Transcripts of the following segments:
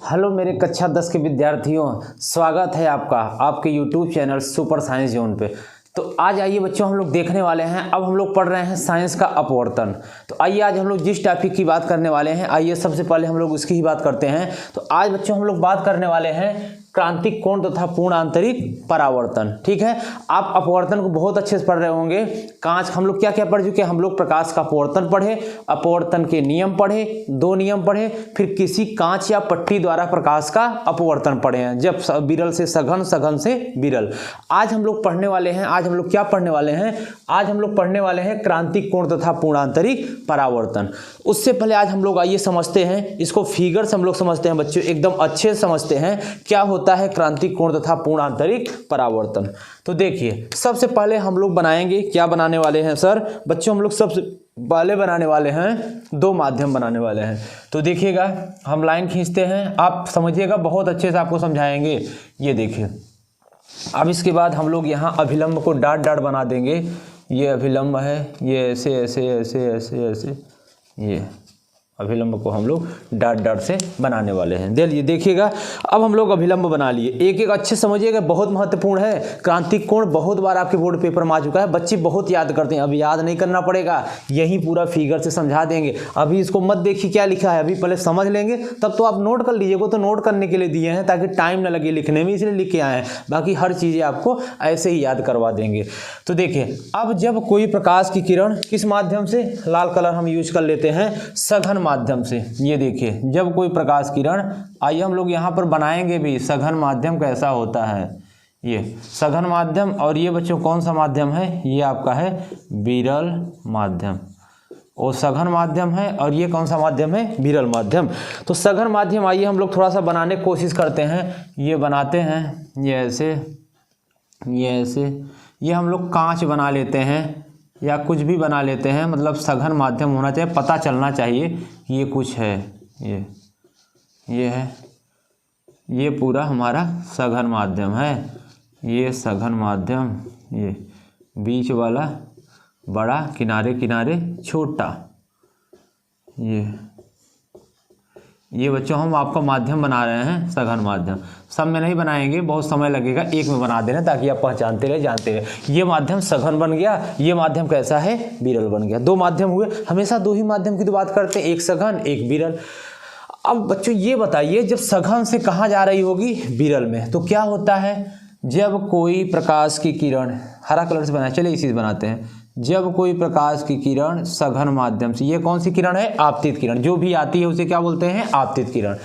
Hello मेरे कक्षा 10 के विद्यार्थियों, स्वागत है आपका आपके YouTube channel super science zone पे। तो आज आइए बच्चों, हम लोग देखने वाले हैं, अब हम लोग पढ़ रहे हैं साइंस का अपवर्तन। तो आइए आज हम लोग जिस टॉपिक की बात करने वाले हैं, आइए सबसे पहले हम लोग उसकी ही बात करते हैं। तो आज बच्चों हम लोग बात करने वाले हैं क्रांतिक कोण तथा पूर्ण आंतरिक परावर्तन। ठीक है, आप अपवर्तन को बहुत अच्छे से पढ़ रहे होंगे। कांच हम लोग क्या क्या पढ़ चुके हैं, हम लोग प्रकाश का अपवर्तन पढ़े, अपवर्तन के नियम पढ़े, दो नियम पढ़े, फिर किसी कांच या पट्टी द्वारा प्रकाश का अपवर्तन पढ़े हैं, जब विरल से सघन, सघन से विरल। आज हम लोग पढ़ने वाले हैं, आज हम लोग क्या पढ़ने वाले हैं, आज हम लोग पढ़ने वाले हैं क्रांतिक कोण तथा पूर्णांतरिक परावर्तन। उससे पहले आज हम लोग आइए समझते हैं इसको, फिगर से हम लोग समझते हैं बच्चों, एकदम अच्छे से समझते हैं क्या होता है क्रांतिक कोण तथा पूर्णांतरिक परावर्तन। तो देखिए, सबसे पहले हम लोग बनाएंगे, क्या बनाने वाले हैं सर बच्चों, हम लोग सबसे पहले बनाने वाले हैं दो माध्यम बनाने वाले हैं। तो देखिएगा, हम लाइन खींचते हैं, आप समझिएगा, बहुत अच्छे से आपको समझाएंगे। ये देखिए, अब इसके बाद हम लोग यहाँ अभिलंब को डाट डाट बना देंगे। ये अभिलंब है, ये ऐसे ऐसे ऐसे ऐसे ऐसे, ये अभिलंब को हम लोग डाट डाट से बनाने वाले हैं। देखिएगा, अब हम लोग अभिलंब बना लिए। एक एक अच्छे समझिएगा, बहुत महत्वपूर्ण है। क्रांतिक कोण बहुत बार आपके बोर्ड पेपर में आ चुका है, बच्चे बहुत याद करते हैं। अभी याद नहीं करना पड़ेगा, यही पूरा फिगर से समझा देंगे। अभी इसको मत देखिए क्या लिखा है, अभी पहले समझ लेंगे, तब तो आप नोट कर लीजिएगा। तो नोट करने के लिए दिए हैं ताकि टाइम ना लगे लिखने में, इसलिए लिख के आए हैं। बाकी हर चीज़ें आपको ऐसे ही याद करवा देंगे। तो देखिए, अब जब कोई प्रकाश की किरण किस माध्यम से, लाल कलर हम यूज कर लेते हैं, सघन माध्यम से। ये देखिए, जब कोई प्रकाश किरण, आइए हम लोग यहाँ पर बनाएंगे भी सघन माध्यम कैसा होता है। ये सघन माध्यम, और ये बच्चों कौन सा माध्यम है, ये आपका है विरल माध्यम। और सघन माध्यम है, और ये कौन सा माध्यम है, विरल माध्यम। तो सघन माध्यम आइए हम लोग थोड़ा सा बनाने की कोशिश करते हैं। ये बनाते हैं, ये ऐसे, ये ऐसे, ये हम लोग कांच बना लेते हैं या कुछ भी बना लेते हैं, मतलब सघन माध्यम होना चाहिए, पता चलना चाहिए ये कुछ है। ये है, ये पूरा हमारा सघन माध्यम है। ये सघन माध्यम, ये बीच वाला बड़ा, किनारे किनारे छोटा। ये बच्चों हम आपका माध्यम बना रहे हैं, सघन माध्यम। सब में नहीं बनाएंगे, बहुत समय लगेगा, एक में बना देना ताकि आप पहचानते रहे, जानते रहे। ये माध्यम सघन बन गया, ये माध्यम कैसा है, विरल बन गया। दो माध्यम हुए, हमेशा दो ही माध्यम की तो बात करते हैं, एक सघन एक विरल। अब बच्चों ये बताइए, जब सघन से कहाँ जा रही होगी, विरल में, तो क्या होता है, जब कोई प्रकाश की किरण, हरा कलर से बनाए, चलिए इसी से बनाते हैं। जब कोई प्रकाश की किरण सघन माध्यम से, ये कौन सी किरण है, आपतित किरण, जो भी आती है उसे क्या बोलते हैं, आपतित किरण।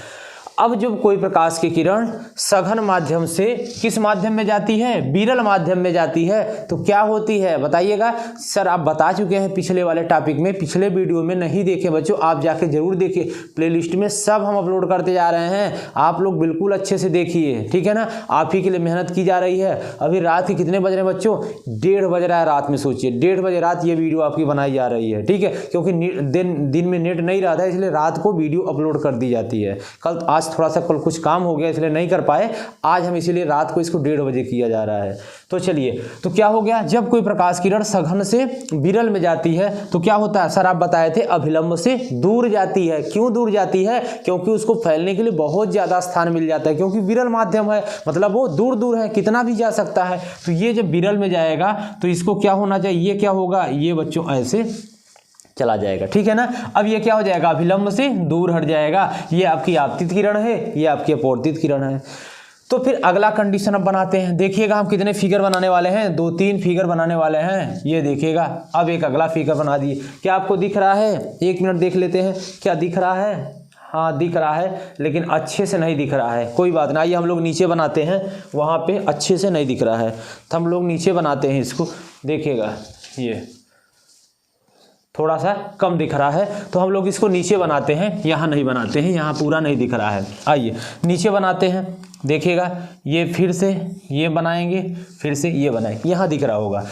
अब जब कोई प्रकाश की किरण सघन माध्यम से किस माध्यम में जाती है, विरल माध्यम में जाती है, तो क्या होती है बताइएगा। सर आप बता चुके हैं पिछले वाले टॉपिक में, पिछले वीडियो में नहीं देखे बच्चों, आप जाके जरूर देखिए, प्लेलिस्ट में सब हम अपलोड करते जा रहे हैं, आप लोग बिल्कुल अच्छे से देखिए, ठीक है ना। आप ही के लिए मेहनत की जा रही है। अभी रात के कितने बज रहे हैं बच्चों, 1:30 बज रहा है रात में, सोचिए 1:30 बजे रात ये वीडियो आपकी बनाई जा रही है, ठीक है, क्योंकि दिन में नेट नहीं रहा था, इसलिए रात को वीडियो अपलोड कर दी जाती है। आज थोड़ा सा कल कुछ काम हो गया इसलिए नहीं कर पाए, आज हम इसीलिए रात को इसको 1:30 बजे किया जा रहा है। तो चलिए, तो क्या हो गया, जब कोई प्रकाश किरण सघन से विरल में जाती है तो क्या होता है, सर आप बताए थे अभिलंब से दूर जाती है। क्यों दूर जाती है, क्योंकि उसको फैलने के लिए बहुत ज्यादा स्थान मिल जाता है, क्योंकि विरल माध्यम है, मतलब वो दूर दूर है, कितना भी जा सकता है। तो ये जब विरल में जाएगा तो इसको क्या होना चाहिए, ये क्या होगा, ये बच्चों ऐसे चला जाएगा, ठीक है ना। अब ये क्या हो जाएगा, अभिलंब से दूर हट जाएगा। ये आपकी आपतित किरण है, ये आपकी अपवर्तित किरण है। तो फिर अगला कंडीशन अब बनाते हैं। देखिएगा, हम कितने फिगर बनाने वाले हैं, 2-3 फिगर बनाने वाले हैं। ये देखिएगा, अब एक अगला फिगर बना दिए। क्या आपको दिख रहा है, 1 मिनट देख लेते हैं, क्या दिख रहा है, हाँ दिख रहा है, लेकिन अच्छे से नहीं दिख रहा है, कोई बात नहीं। आइए हम लोग नीचे बनाते हैं, वहाँ पे अच्छे से नहीं दिख रहा है तो हम लोग नीचे बनाते हैं इसको। देखिएगा, ये थोड़ा सा कम दिख रहा है तो हम लोग इसको नीचे बनाते हैं, यहाँ नहीं बनाते हैं, यहाँ पूरा नहीं दिख रहा है। आइए नीचे बनाते हैं। देखिएगा, ये फिर से ये बनाएंगे, फिर से ये बनाएंगे, यहाँ दिख रहा होगा।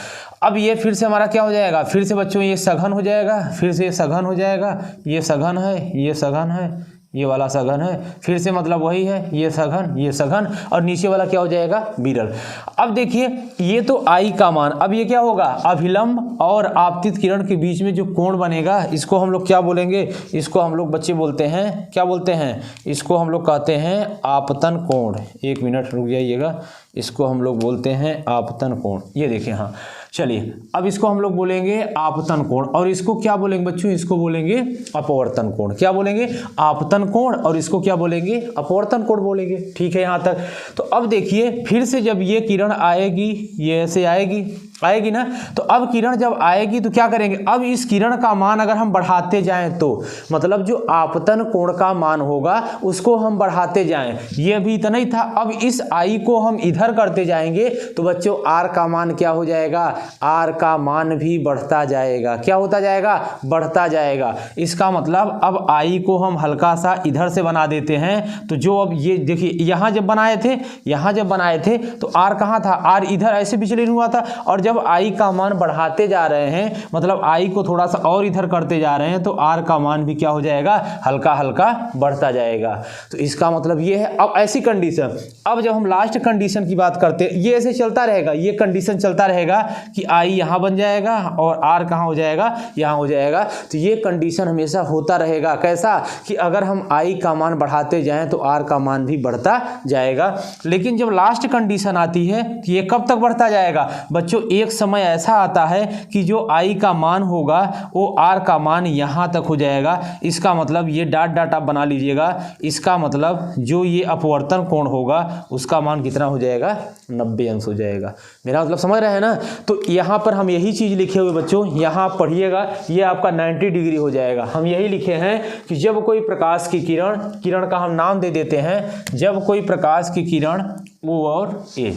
अब ये फिर से हमारा क्या हो जाएगा, फिर से बच्चों ये सघन हो जाएगा, फिर से ये सघन हो जाएगा, ये सघन है, ये सघन है, ये वाला सघन है, फिर से मतलब वही है, ये सघन, और नीचे वाला क्या हो जाएगा, विरल। अब देखिए ये तो आई का मान, अब ये क्या होगा, अभिलंब और आपतित किरण के बीच में जो कोण बनेगा इसको हम लोग क्या बोलेंगे, इसको हम लोग बच्चे बोलते हैं, क्या बोलते हैं, इसको हम लोग कहते हैं आपतन कोण। एक मिनट रुक जाइएगा, इसको हम लोग बोलते हैं आपतन कोण। ये देखें, हाँ चलिए, अब इसको हम लोग बोलेंगे आपतन कोण, और इसको क्या बोलेंगे बच्चों, इसको बोलेंगे अपवर्तन कोण। क्या बोलेंगे, आपतन कोण, और इसको क्या बोलेंगे, अपवर्तन कोण बोलेंगे। ठीक है यहाँ तक। तो अब देखिए फिर से जब ये किरण आएगी, ये ऐसे आएगी ना, तो अब किरण जब आएगी तो क्या करेंगे, अब इस किरण का मान अगर हम बढ़ाते जाएं तो मतलब जो आपतन कोण का मान होगा उसको हम बढ़ाते जाएं। ये अभी इतना ही था, अब इस आई को हम इधर करते जाएंगे तो बच्चों आर का मान क्या हो जाएगा, आर का मान भी बढ़ता जाएगा। क्या होता जाएगा, बढ़ता जाएगा। इसका मतलब अब आई को हम हल्का सा इधर से बना देते हैं, तो जो अब ये देखिए यहाँ जब बनाए थे तो आर कहाँ था, आर इधर ऐसे विचलन हुआ था, और जब आई का मान बढ़ाते जा रहे हैं मतलब आई को थोड़ा सा और इधर करते जा रहे हैं तो आर का मान भी क्या हो जाएगा, हल्का हल्का बढ़ता जाएगा। तो इसका मतलब ये है। अब ऐसी कंडीशन, अब जब हम लास्ट कंडीशन की बात करते हैं, ये ऐसे चलता रहेगा, ये कंडीशन चलता रहेगा कि आई यहाँ बन जाएगा और आर कहाँ हो जाएगा, यहाँ हो जाएगा। तो ये कंडीशन हमेशा होता रहेगा। कैसा कि अगर हम आई का मान बढ़ाते जाएं तो आर का मान भी बढ़ता जाएगा। लेकिन जब लास्ट कंडीशन आती है कि ये कब तक बढ़ता जाएगा बच्चों, एक समय ऐसा आता है कि जो आई का मान होगा वो आर का मान यहाँ तक हो जाएगा। इसका मतलब ये डॉट आप बना लीजिएगा, इसका मतलब जो ये अपवर्तन कोण होगा उसका मान कितना हो जाएगा, 90 अंश हो जाएगा। मेरा मतलब समझ रहे हैं ना। तो यहाँ पर हम यही चीज़ लिखे हुए बच्चों, यहाँ पढ़िएगा, ये आपका 90 डिग्री हो जाएगा। हम यही लिखे हैं कि जब कोई प्रकाश की किरण का हम नाम दे देते हैं, जब कोई प्रकाश की किरण ओ और ए,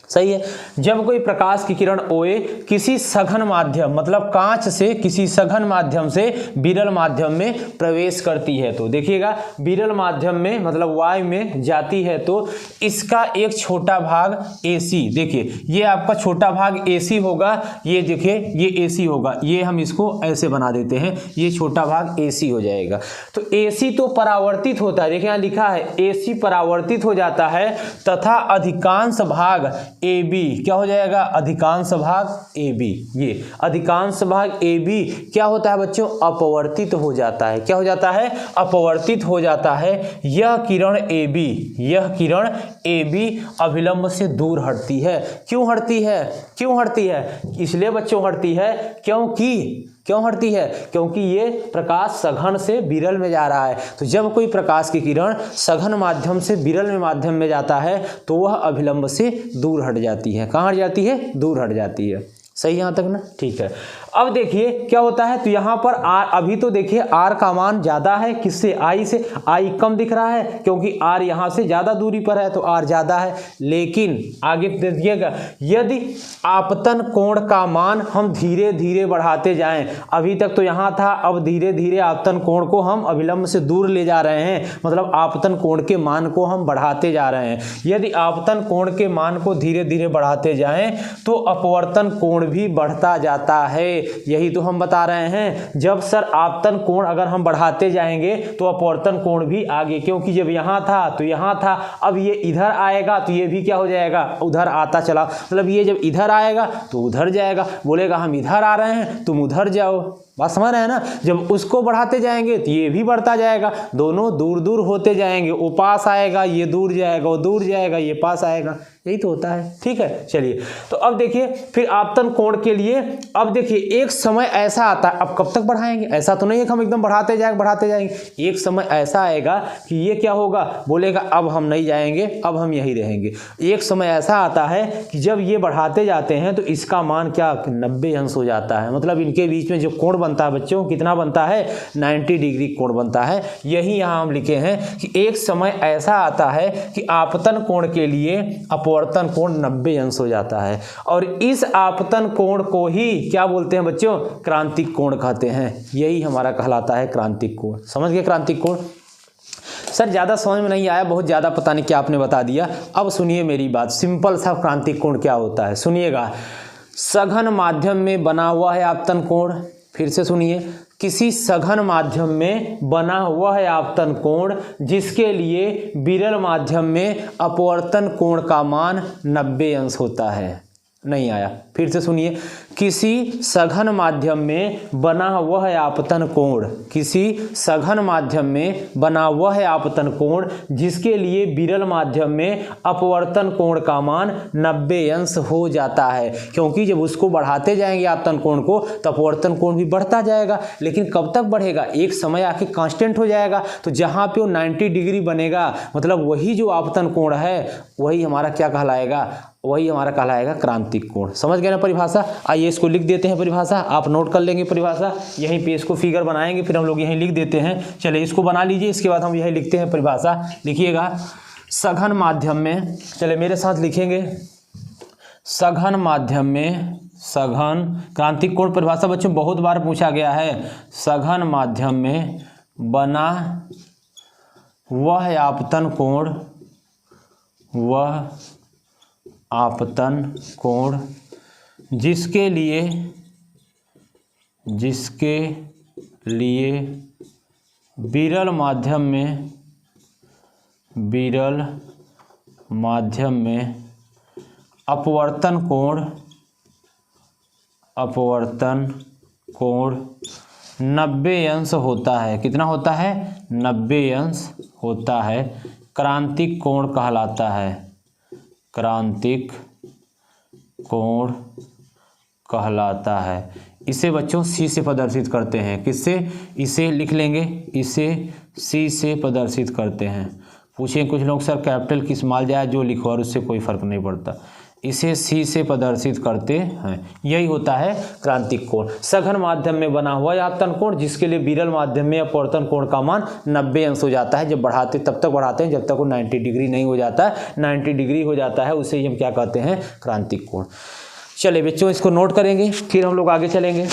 सही है, जब कोई प्रकाश की किरण OA किसी सघन माध्यम मतलब कांच से किसी सघन माध्यम से विरल माध्यम में प्रवेश करती है, तो देखिएगा विरल माध्यम में मतलब Y में जाती है तो इसका एक छोटा भाग AC, देखिए ये आपका छोटा भाग AC होगा, ये देखिए ये AC होगा, ये हम इसको ऐसे बना देते हैं, ये छोटा भाग AC हो जाएगा। तो AC तो परावर्तित होता है, देखिए यहाँ लिखा है AC परावर्तित हो जाता है तथा अधिकांश भाग AB क्या हो जाएगा, अधिकांश भाग AB, ये अधिकांश भाग AB क्या होता है बच्चों, अपवर्तित हो जाता है। क्या हो जाता है, अपवर्तित हो जाता है। यह किरण AB अभिलंब से दूर हटती है। क्यों हटती है, इसलिए बच्चों हटती है क्यों हटती है, क्योंकि ये प्रकाश सघन से विरल में जा रहा है। तो जब कोई प्रकाश की किरण सघन माध्यम से विरल माध्यम में जाता है तो वह अभिलंब से दूर हट जाती है। कहाँ हट जाती है, दूर हट जाती है। सही यहाँ तक ना, ठीक है। अब देखिए क्या होता है, तो यहाँ पर आर, अभी तो देखिए आर का मान ज्यादा है किससे, आई से, आई कम दिख रहा है क्योंकि आर यहाँ से ज्यादा दूरी पर है तो आर ज्यादा है। लेकिन आगे देखिएगा, यदि आपतन कोण का मान हम धीरे धीरे बढ़ाते जाएं, अभी तक तो यहाँ था, अब धीरे धीरे आपतन कोण को हम अभिलंब से दूर ले जा रहे हैं, मतलब आपतन कोण के मान को हम बढ़ाते जा रहे हैं। यदि आपतन कोण के मान को धीरे धीरे बढ़ाते जाएं तो अपवर्तन कोण भी बढ़ता जाता है। यही तो हम बता रहे हैं, जब सर आपतन कोण अगर हम बढ़ाते जाएंगे तो अपवर्तन कोण भी आगे, क्योंकि जब यहाँ था तो यहाँ था, अब ये इधर आएगा तो ये भी क्या हो जाएगा, उधर आता चला, मतलब ये जब इधर आएगा तो उधर जाएगा, बोलेगा हम इधर आ रहे हैं तुम उधर जाओ। बात समझ रहे हैं ना। जब उसको बढ़ाते जाएंगे तो ये भी बढ़ता जाएगा, दोनों दूर दूर होते जाएंगे, वो पास आएगा ये दूर जाएगा, वो दूर जाएगा ये पास आएगा, यही तो होता है। ठीक है, चलिए तो अब देखिए फिर आपतन कोण के लिए, अब देखिए एक समय ऐसा आता है, अब कब तक बढ़ाएंगे, ऐसा तो नहीं है कि हम एकदम बढ़ाते जाएंगे, एक समय ऐसा आएगा कि ये क्या होगा, बोलेगा अब हम नहीं जाएंगे, अब हम यही रहेंगे। एक समय ऐसा आता है कि जब ये बढ़ाते जाते हैं तो इसका मान क्या 90 अंश हो जाता है, मतलब इनके बीच में जो कोण बनता है बच्चों, कितना बनता है, 90 डिग्री कोण बनता है। यही यहाँ हम लिखे हैं कि एक समय ऐसा आता है कि आपतन कोण के लिए अपवर्तन कोण 90 अंश हो जाता है, और इस आपतन कोण को ही क्या बोलते हैं बच्चों, क्रांतिक कोण कहते हैं। यही हमारा कहलाता है क्रांतिक कोण। समझ गए क्रांतिक कोण। सर ज़्यादा समझ में नहीं आया, बहुत ज़्यादा पता नहीं क्या आपने बता दिया। अब सुनिए मेरी बात, सिंपल सा क्रांतिक कोण क्या होता है सुनिएगा। सघन माध्यम में बना हुआ है आपतन कोण, फिर से सुनिए, किसी सघन माध्यम में बना वह आपतन कोण जिसके लिए विरल माध्यम में अपवर्तन कोण का मान 90 अंश होता है। नहीं आया, फिर से सुनिए। किसी सघन माध्यम में बना वह आपतन कोण, किसी सघन माध्यम में बना वह आपतन कोण जिसके लिए विरल माध्यम में अपवर्तन कोण का मान 90 अंश हो जाता है। क्योंकि जब उसको बढ़ाते जाएंगे आपतन कोण को तो अपवर्तन कोण भी बढ़ता जाएगा, लेकिन कब तक बढ़ेगा, एक समय आके कांस्टेंट हो जाएगा। तो जहाँ पे वो 90 डिग्री बनेगा, मतलब वही जो आपतन कोण है वही हमारा क्या कहलाएगा, वही हमारा कहलाएगा क्रांतिक कोण। समझ गए ना परिभाषा। आइए इसको लिख देते हैं परिभाषा, आप नोट कर लेंगे परिभाषा, यहीं पे इसको फिगर बनाएंगे, फिर हम लोग यहीं लिख देते हैं। चलिए इसको बना लीजिए, इसके बाद हम यहीं लिखते हैं परिभाषा। लिखिएगा सघन माध्यम में, चले मेरे साथ लिखेंगे, सघन माध्यम में, सघन क्रांतिक कोण परिभाषा बच्चों बहुत बार पूछा गया है। सघन माध्यम में बना वह आपतन कोण, वह आपतन कोण जिसके लिए विरल माध्यम में अपवर्तन कोण 90 अंश होता है। कितना होता है, 90 अंश होता है, क्रांतिक कोण कहलाता है, क्रांतिक कोण कहलाता है। इसे बच्चों सी से प्रदर्शित करते हैं। किससे, इसे लिख लेंगे, इसे सी से प्रदर्शित करते हैं। पूछें कुछ लोग सर कैपिटल किस माल जाए जो लिखो, और उससे कोई फर्क नहीं पड़ता, इसे सी से प्रदर्शित करते हैं। यही होता है क्रांतिक कोण। सघन माध्यम में बना हुआ आपतन कोण जिसके लिए विरल माध्यम में अपवर्तन कोण का मान 90 अंश हो जाता है। जब बढ़ाते तब तक बढ़ाते हैं जब तक वो 90 डिग्री नहीं हो जाता है। 90 डिग्री हो जाता है उसे हम क्या कहते हैं, क्रांतिक कोण। चलिए बच्चों इसको नोट करेंगे, फिर हम लोग आगे चलेंगे।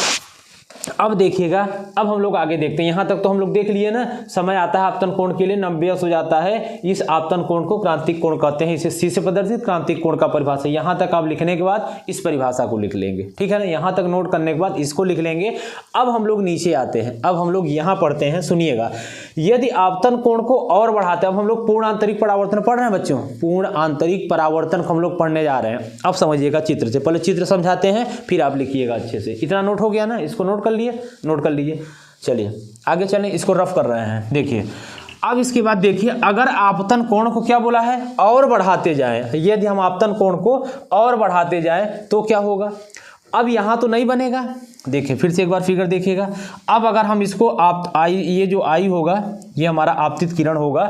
अब देखिएगा, अब हम लोग आगे देखते हैं। यहाँ तक तो हम लोग देख लिए ना, समय आता है आपतन कोण के लिए 90 अंश हो जाता है। इस आपतन कोण को क्रांतिक कोण कहते हैं। इसे सी से प्रदर्शित क्रांतिक कोण का परिभाषा। यहाँ तक आप लिखने के बाद इस परिभाषा को लिख लेंगे, ठीक है ना। यहाँ तक नोट करने के बाद इसको लिख लेंगे। अब हम लोग नीचे आते हैं, अब हम लोग यहाँ पढ़ते हैं, सुनिएगा। यदि आपतन कोण को और बढ़ाते हैं, अब हम लोग पूर्ण आंतरिक परावर्तन पढ़ रहे हैं बच्चों, पूर्ण आंतरिक परावर्तन को हम लोग पढ़ने जा रहे हैं। अब समझिएगा चित्र से, पहले चित्र समझाते हैं फिर आप लिखिएगा अच्छे से। इतना नोट हो गया ना, इसको नोट कर कर लीजिए। चलिए आगे चलें, इसको रफ कर रहे हैं। देखिए अब इसके बाद देखिए, अगर आपतन कोण को क्या बोला है, और बढ़ाते जाएं, यदि हम आपतन कोण को और बढ़ाते जाएं तो क्या होगा। अब यहां तो नहीं बनेगा, देखिए फिर से एक बार फिगर देखिएगा। अब अगर हम इसको ये जो आई होगा ये हमारा आपतित किरण होगा।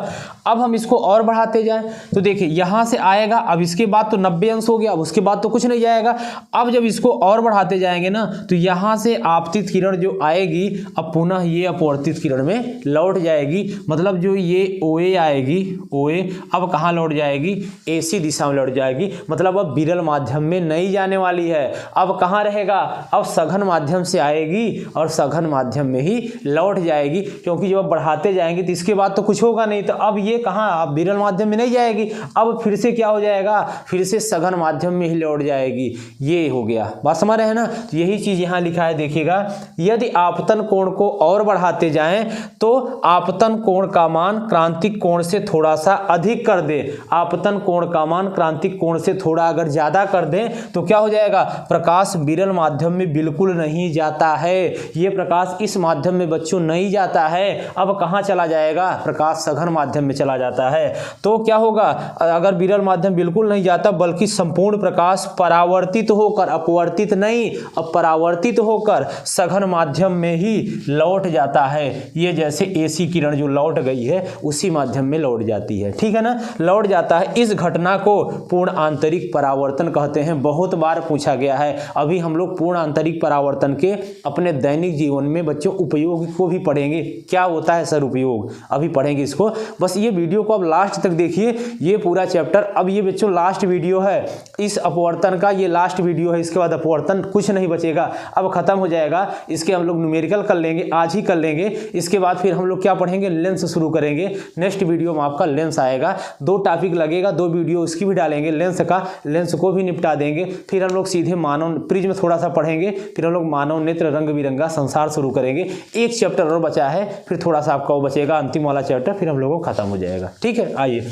अब हम इसको और बढ़ाते जाएं तो देखिए यहाँ से आएगा, अब इसके बाद तो 90 अंश हो गया, अब उसके बाद तो कुछ नहीं जाएगा। अब जब इसको और बढ़ाते जाएंगे ना तो यहाँ से आपतित किरण जो आएगी अब पुनः ये अपवर्तित किरण में लौट जाएगी। मतलब जो ये OA आएगी, OA अब कहाँ लौट जाएगी, AC दिशा में लौट जाएगी। मतलब अब विरल माध्यम में नहीं जाने वाली है, अब कहाँ रहेगा, अब सघन माध्यम से आएगी और सघन माध्यम में ही लौट जाएगी। क्योंकि जब बढ़ाते जाएंगे तो इसके बाद तो कुछ होगा नहीं, तो अब ये कहाँ, अब विरल माध्यम में नहीं जाएगी, अब फिर से क्या हो जाएगा, फिर से सघन माध्यम में ही लौट जाएगी। ये हो गया, बात समझ रहे हैं ना। तो यही चीज यहाँ लिखा है, देखिएगा। यदि आपतन कोण को और बढ़ाते जाएं तो आपतन कोण का मान क्रांतिक कोण से थोड़ा सा अधिक कर दे, आपतन कोण का मान क्रांतिक कोण से थोड़ा अगर ज्यादा कर दें तो क्या हो जाएगा, प्रकाश विरल माध्यम में बिल्कुल नहीं जाता है। ये प्रकाश इस माध्यम में बच्चों नहीं जाता है, अब कहाँ चला जाएगा, प्रकाश सघन माध्यम में चला जाता है। तो क्या होगा, अगर विरल माध्यम बिल्कुल नहीं जाता बल्कि संपूर्ण प्रकाश परावर्तित होकर, अपवर्तित नहीं, अब परावर्तित होकर सघन माध्यम में ही लौट जाता है। ये जैसे AC किरण जो लौट गई है उसी माध्यम में लौट जाती है, ठीक है ना, लौट जाता है। इस घटना को पूर्ण आंतरिक परावर्तन कहते हैं। बहुत बार पूछा गया है। अभी हम लोग पूर्ण आंतरिक परावर्तन के अपने दैनिक जीवन में बच्चों उपयोग को भी पढ़ेंगे। क्या होता है सर उपयोग, अभी पढ़ेंगे इसको। बस ये वीडियो को अब लास्ट तक देखिए, ये पूरा चैप्टर। अब ये बच्चों लास्ट वीडियो है इस अपवर्तन का, ये लास्ट वीडियो है। इसके बाद अपवर्तन कुछ नहीं बचेगा, अब खत्म हो जाएगा। इसके हम लोग न्यूमेरिकल कर लेंगे, आज ही कर लेंगे। इसके बाद फिर हम लोग क्या पढ़ेंगे, लेंस शुरू करेंगे। नेक्स्ट वीडियो में आपका लेंस आएगा, 2 टॉपिक लगेगा, 2 वीडियो उसकी भी डालेंगे, लेंस का, लेंस को भी निपटा देंगे। फिर हम लोग सीधे मानव प्रिज्म थोड़ा सा पढ़ेंगे, फिर हम लोग मानव नेत्र रंग बिरंगा संसार शुरू करेंगे। एक चैप्टर और बचा है, फिर थोड़ा सा आपका वो बचेगा अंतिम वाला चैप्टर, फिर हम लोगों को खत्म हो जाएगा। ठीक है, आइए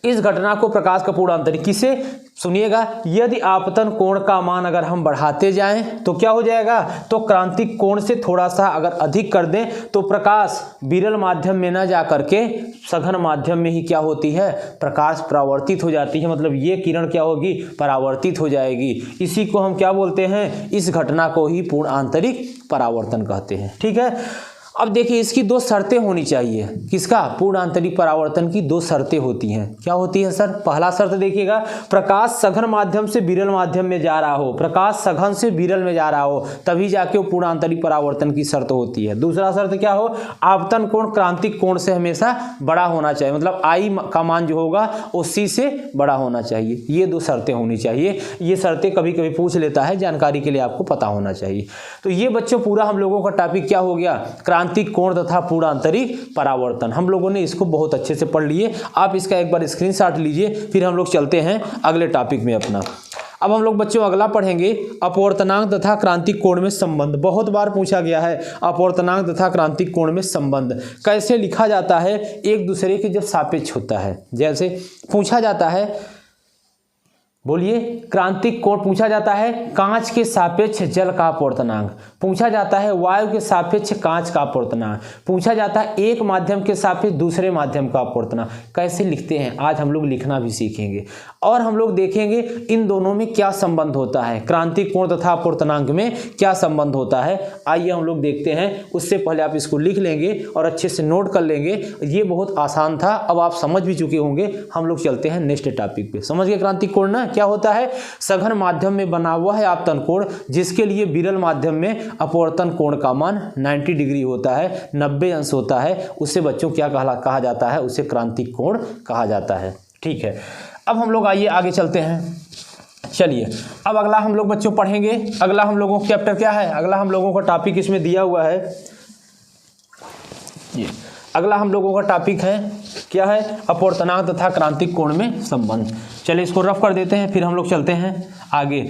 इस घटना को प्रकाश का पूर्ण आंतरिक किसे, सुनिएगा, यदि आपतन कोण का मान अगर हम बढ़ाते जाएं तो क्या हो जाएगा, तो क्रांतिक कोण से थोड़ा सा अगर अधिक कर दें तो प्रकाश विरल माध्यम में ना जा करके सघन माध्यम में ही क्या होती है, प्रकाश परावर्तित हो जाती है। मतलब ये किरण क्या होगी, परावर्तित हो जाएगी। इसी को हम क्या बोलते हैं, इस घटना को ही पूर्ण आंतरिक परावर्तन कहते हैं। ठीक है, अब देखिए इसकी दो शर्तें होनी चाहिए। किसका, पूर्ण आंतरिक परावर्तन की दो शर्तें होती हैं। क्या होती है सर, पहला शर्त देखिएगा, प्रकाश सघन माध्यम से विरल माध्यम में जा रहा हो, प्रकाश सघन से विरल में जा रहा हो, तभी जाके वो पूर्ण आंतरिक परावर्तन की शर्त होती है। दूसरा शर्त क्या हो, आपतन कोण क्रांतिक कोण से हमेशा बड़ा होना चाहिए, मतलब आई का मान जो होगा वो सी से बड़ा होना चाहिए। ये दो शर्तें होनी चाहिए। ये शर्तें कभी कभी पूछ लेता है, जानकारी के लिए आपको पता होना चाहिए। तो ये बच्चों पूरा हम लोगों का टॉपिक क्या हो गया, क्रांतिक कोण तथा पूर्ण आंतरिक परावर्तन। हम लोगों ने इसको बहुत अच्छे से पढ़ लिए। आप इसका एक बार स्क्रीनशॉट लीजिए, फिर हम लोग चलते हैं अगले टॉपिक में अपना। अब हम लोग बच्चों अगला पढ़ेंगे अपवर्तनांक तथा क्रांतिक कोण में संबंध। बहुत बार पूछा गया है अपवर्तनांक तथा क्रांतिक कोण में संबंध कैसे लिखा जाता है, एक दूसरे के जब सापेक्ष होता है। जैसे पूछा जाता है, बोलिए, क्रांतिक कोण पूछा जाता है कांच के सापेक्ष जल का अपवर्तनांक, पूछा जाता है वायु के सापेक्ष कांच का अपवर्तनांक, पूछा जाता है एक माध्यम के सापेक्ष दूसरे माध्यम का अपवर्तनांक। कैसे लिखते हैं आज हम लोग लिखना भी सीखेंगे, और हम लोग देखेंगे इन दोनों में क्या संबंध होता है, क्रांतिक कोण तथा अपवर्तनांक में क्या संबंध होता है। आइए हम लोग देखते हैं। उससे पहले आप इसको लिख लेंगे और अच्छे से नोट कर लेंगे। ये बहुत आसान था, अब आप समझ भी चुके होंगे। हम लोग चलते हैं नेक्स्ट टॉपिक पे। समझ गए क्रांतिक कोण ना क्या होता है, सघन माध्यम में बना हुआ है आपतन कोण, जिसके लिए विरल माध्यम में अपवर्तन कोण का मान 90 डिग्री होता है, 90 अंश होता है। उसे बच्चों क्या कहा जाता है, उसे क्रांतिक कोण कहा जाता है। ठीक है, अब हम लोग आइए आगे चलते हैं। चलिए अब अगला हम लोग बच्चों पढ़ेंगे। अगला हम लोगों का चैप्टर क्या है, अगला हम लोगों का टॉपिक इसमें दिया हुआ है। ये अगला हम लोगों का टॉपिक है क्या है, अपवर्तनांक तथा क्रांतिक कोण में संबंध। चलिए इसको रफ कर देते हैं, फिर हम लोग चलते हैं आगे।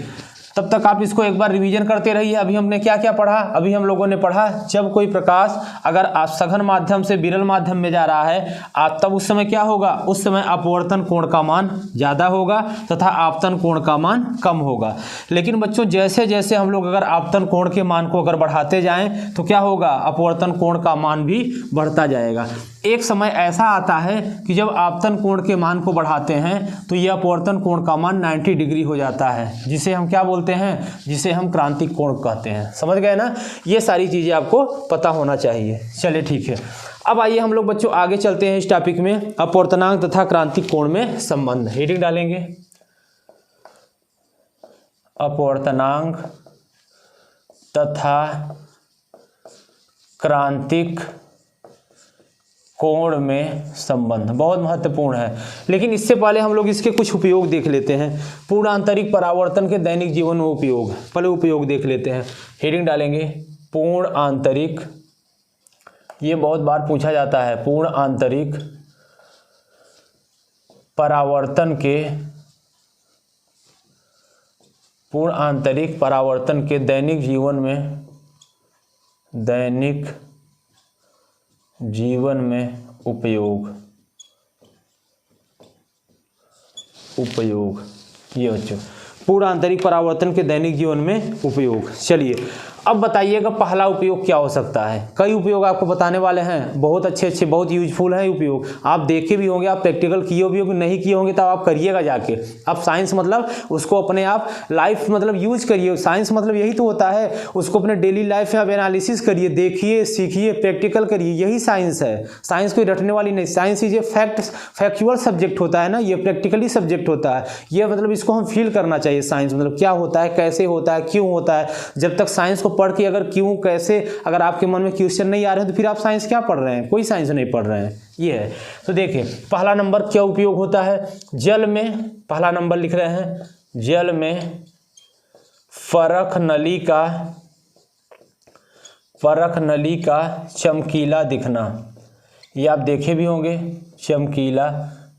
तब तक आप इसको एक बार रिवीजन करते रहिए। अभी हमने क्या क्या पढ़ा, अभी हम लोगों ने पढ़ा जब कोई प्रकाश अगर सघन माध्यम से विरल माध्यम में जा रहा है तब उस समय क्या होगा, उस समय अपवर्तन कोण का मान ज़्यादा होगा तथा आपतन कोण का मान कम होगा। लेकिन बच्चों जैसे जैसे हम लोग अगर आपतन कोण के मान को अगर बढ़ाते जाएं तो क्या होगा, अपवर्तन कोण का मान भी बढ़ता जाएगा। एक समय ऐसा आता है कि जब आपतन कोण के मान को बढ़ाते हैं तो यह अपवर्तन कोण का मान 90 डिग्री हो जाता है, जिसे हम क्या बोलते हैं, जिसे हम क्रांतिक कोण कहते हैं। समझ गए ना, ये सारी चीज़ें आपको पता होना चाहिए। चलिए ठीक है, अब आइए हम लोग बच्चों आगे चलते हैं इस टॉपिक में, अपवर्तनांक तथा क्रांतिक कोण में संबंध। हेडिंग डालेंगे अपवर्तनांक तथा क्रांतिक कोण में संबंध बहुत महत्वपूर्ण है। लेकिन इससे पहले हम लोग इसके कुछ उपयोग देख लेते हैं। पूर्ण आंतरिक परावर्तन के दैनिक जीवन में उपयोग, पहले उपयोग देख लेते हैं। हेडिंग डालेंगे पूर्ण आंतरिक, ये बहुत बार पूछा जाता है, पूर्ण आंतरिक परावर्तन के, पूर्ण आंतरिक परावर्तन के दैनिक जीवन में, दैनिक जीवन में उपयोग, ये बच्चों पूर्ण आंतरिक परावर्तन के दैनिक जीवन में उपयोग। चलिए अब बताइएगा पहला उपयोग क्या हो सकता है। कई उपयोग आपको बताने वाले हैं, बहुत अच्छे अच्छे, बहुत यूजफुल है उपयोग। आप देखे भी होंगे, आप प्रैक्टिकल किए भी होंगे, नहीं किए होंगे तब आप करिएगा जाके। आप साइंस मतलब उसको अपने आप लाइफ मतलब यूज करिए। साइंस मतलब यही तो होता है, उसको अपने डेली लाइफ में आप एनालिसिस करिए, देखिए, सीखिए, प्रैक्टिकल करिए, यही साइंस है। साइंस कोई रटने वाली नहीं, science is a factual subject होता है ना, ये प्रैक्टिकली सब्जेक्ट होता है। ये मतलब इसको हम फील करना चाहिए। साइंस मतलब क्या होता है, कैसे होता है, क्यों होता है। जब तक साइंस को पढ़ के अगर क्यों कैसे अगर आपके मन में क्वेश्चन नहीं आ रहे हैं तो फिर आप साइंस क्या पढ़ रहे हैं, कोई साइंस नहीं पढ़ रहे हैं। ये है। तो देखिए पहला नंबर क्या उपयोग होता है, जल में, पहला नंबर लिख रहे हैं, जल में फरक नली का चमकीला दिखना। ये आप देखे भी होंगे, चमकीला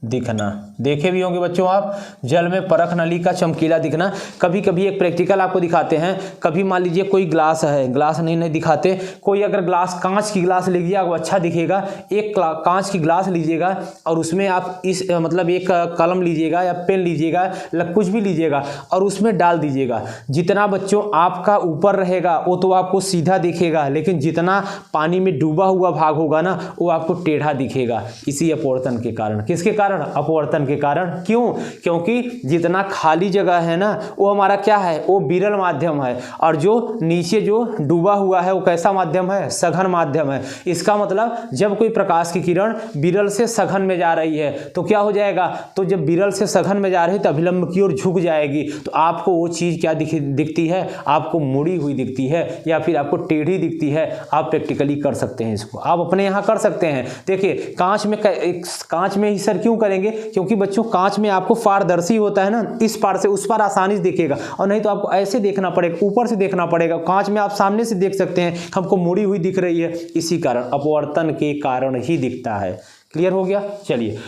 दिखना। देखे भी होंगे बच्चों आप, जल में परख नली का चमकीला दिखना। कभी कभी एक प्रैक्टिकल आपको दिखाते हैं, कभी मान लीजिए कोई ग्लास है, ग्लास नहीं दिखाते, कोई अगर ग्लास कांच की ग्लास लीजिए आपको अच्छा दिखेगा। एक कांच की ग्लास लीजिएगा और उसमें आप इस मतलब एक कलम लीजिएगा या पेन लीजिएगा, कुछ भी लीजिएगा और उसमें डाल दीजिएगा। जितना बच्चों आपका ऊपर रहेगा वो तो आपको सीधा दिखेगा, लेकिन जितना पानी में डूबा हुआ भाग होगा ना वो आपको टेढ़ा दिखेगा। इसी अपवर्तन के कारण। किसके कारण? अपवर्तन के कारण। क्यों? क्योंकि जितना खाली जगह है ना वो हमारा क्या है, वो विरल माध्यम है, और जो नीचे जो डूबा हुआ है वो कैसा माध्यम है? सघन माध्यम है। इसका मतलब जब कोई प्रकाश की किरण विरल से सघन में जा रही है तो क्या हो जाएगा, तो जब विरल से सघन में जा रही है तो अभिलंब की ओर झुक जाएगी, तो आपको वो चीज क्या दिखती है? आपको मुड़ी हुई दिखती है या फिर आपको टेढ़ी दिखती है। आप प्रैक्टिकली कर सकते हैं, इसको आप अपने यहाँ कर सकते हैं। देखिए कांच में ही सर क्यों करेंगे? क्योंकि बच्चों कांच में आपको पारदर्शी होता है ना, इस पार से उस पार आसानी से दिखेगा, और नहीं तो आपको ऐसे देखना पड़ेगा, ऊपर से देखना पड़ेगा। कांच में आप सामने से देख सकते हैं, हमको मुड़ी हुई दिख रही है, इसी कारण अपवर्तन के कारण ही दिखता है। क्लियर हो गया? चलिए,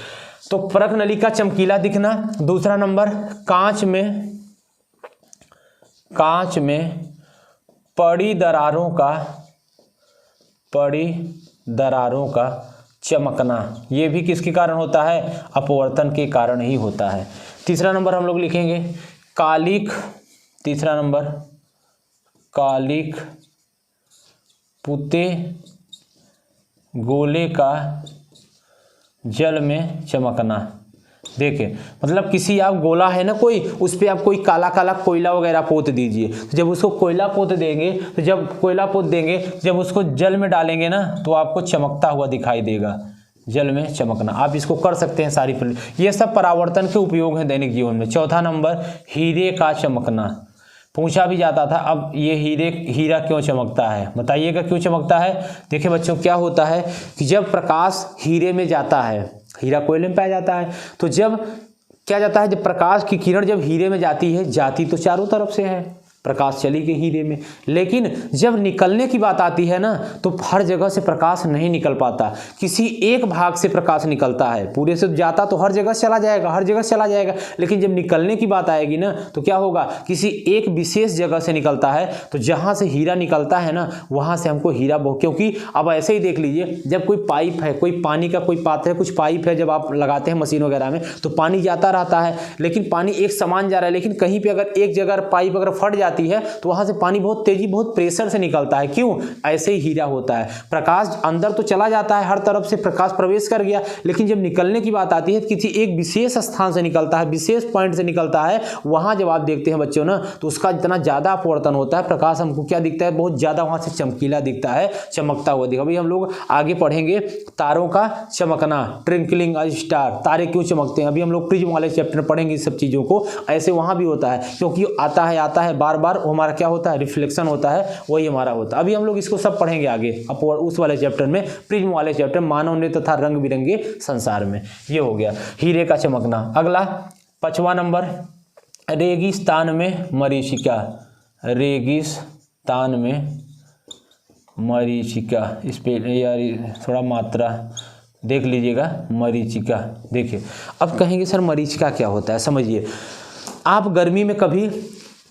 तो परख नली का चमकीला दिखना। दूसरा नंबर, कांच में पड़ी दरारों का चमकना, ये भी किसके कारण होता है? अपवर्तन के कारण ही होता है। तीसरा नंबर हम लोग लिखेंगे कालिक। तीसरा नंबर कालिक पुते गोले का जल में चमकना। देखिए मतलब किसी आप गोला है ना कोई, उस पर आप कोई काला काला कोयला वगैरह पोत दीजिए, तो जब उसको कोयला पोत देंगे तो जब उसको जल में डालेंगे ना तो आपको चमकता हुआ दिखाई देगा। जल में चमकना, आप इसको कर सकते हैं सारी ये सब परावर्तन के उपयोग हैं दैनिक जीवन में। चौथा नंबर, हीरे का चमकना। पूछा भी जाता था, अब ये हीरा क्यों चमकता है? बताइएगा क्यों चमकता है। देखिए बच्चों, क्या होता है कि जब प्रकाश हीरे में जाता है, हीरा कोयले में पाया जाता है, तो जब क्या जाता है, जब प्रकाश की किरण जब हीरे में जाती तो चारों तरफ से है, प्रकाश चली गई हीरे में, लेकिन जब निकलने की बात आती है ना तो हर जगह से प्रकाश नहीं निकल पाता, किसी एक भाग से प्रकाश निकलता है। पूरे से जाता तो हर जगह चला जाएगा, लेकिन जब निकलने की बात आएगी ना तो क्या होगा, किसी एक विशेष जगह से निकलता है। तो जहां से हीरा निकलता है ना वहां से हमको हीरा क्योंकि अब ऐसे ही देख लीजिए, जब कोई पाइप है, कोई पानी का कोई पात्र है, कुछ पाइप है, जब आप लगाते हैं मशीन वगैरह में तो पानी जाता रहता है, लेकिन पानी एक समान जा रहा है, लेकिन कहीं पे अगर एक जगह पाइप अगर फट जाती है तो वहां से पानी बहुत तेजी, बहुत प्रेशर से निकलता है। क्यों? ऐसे ही हीरा होता है, प्रकाश अंदर तो चला जाता है, हर तरफ से प्रकाश प्रवेश कर गया, लेकिन जब निकलने की बात आती है किसी एक विशेष स्थान से निकलता है, विशेष पॉइंट से निकलता है, वहां जब आप देखते हैं बच्चों ना तो उसका इतना ज्यादा अपवर्तन होता है, प्रकाश हमको क्या दिखता है, बहुत ज्यादा वहां से चमकीला दिखता है, चमकता हुआ दिखा। अभी हम लोग आगे पढ़ेंगे तारों का चमकना, ट्विंकलिंग स्टार, तारे क्यों चमकते हैं, अभी हम लोग प्रिज्म वाले चैप्टर में पढ़ेंगे इस सब चीजों को। ऐसे वहां भी होता है, क्योंकि आता है बार बार, हमारा क्या होता है, रिफ्लेक्शन होता है, वही हमारा होता है। अभी हम लोग इसको सब पढ़ेंगे आगे उस वाले चैप्टर में, प्रिज्म वाले चैप्टर, मानव ने तथा रंग बिरंगे संसार में। ये हो गया हीरे का चमकना। अगला 5वां नंबर, रेगिस्तान में मरीचिका। रेगिस्तान में मरीचिका, इस पे यार थोड़ा मात्रा देख लीजिएगा, मरीचिका। देखिए अब कहेंगे सर मरीचिका क्या होता है, समझिए। आप गर्मी में कभी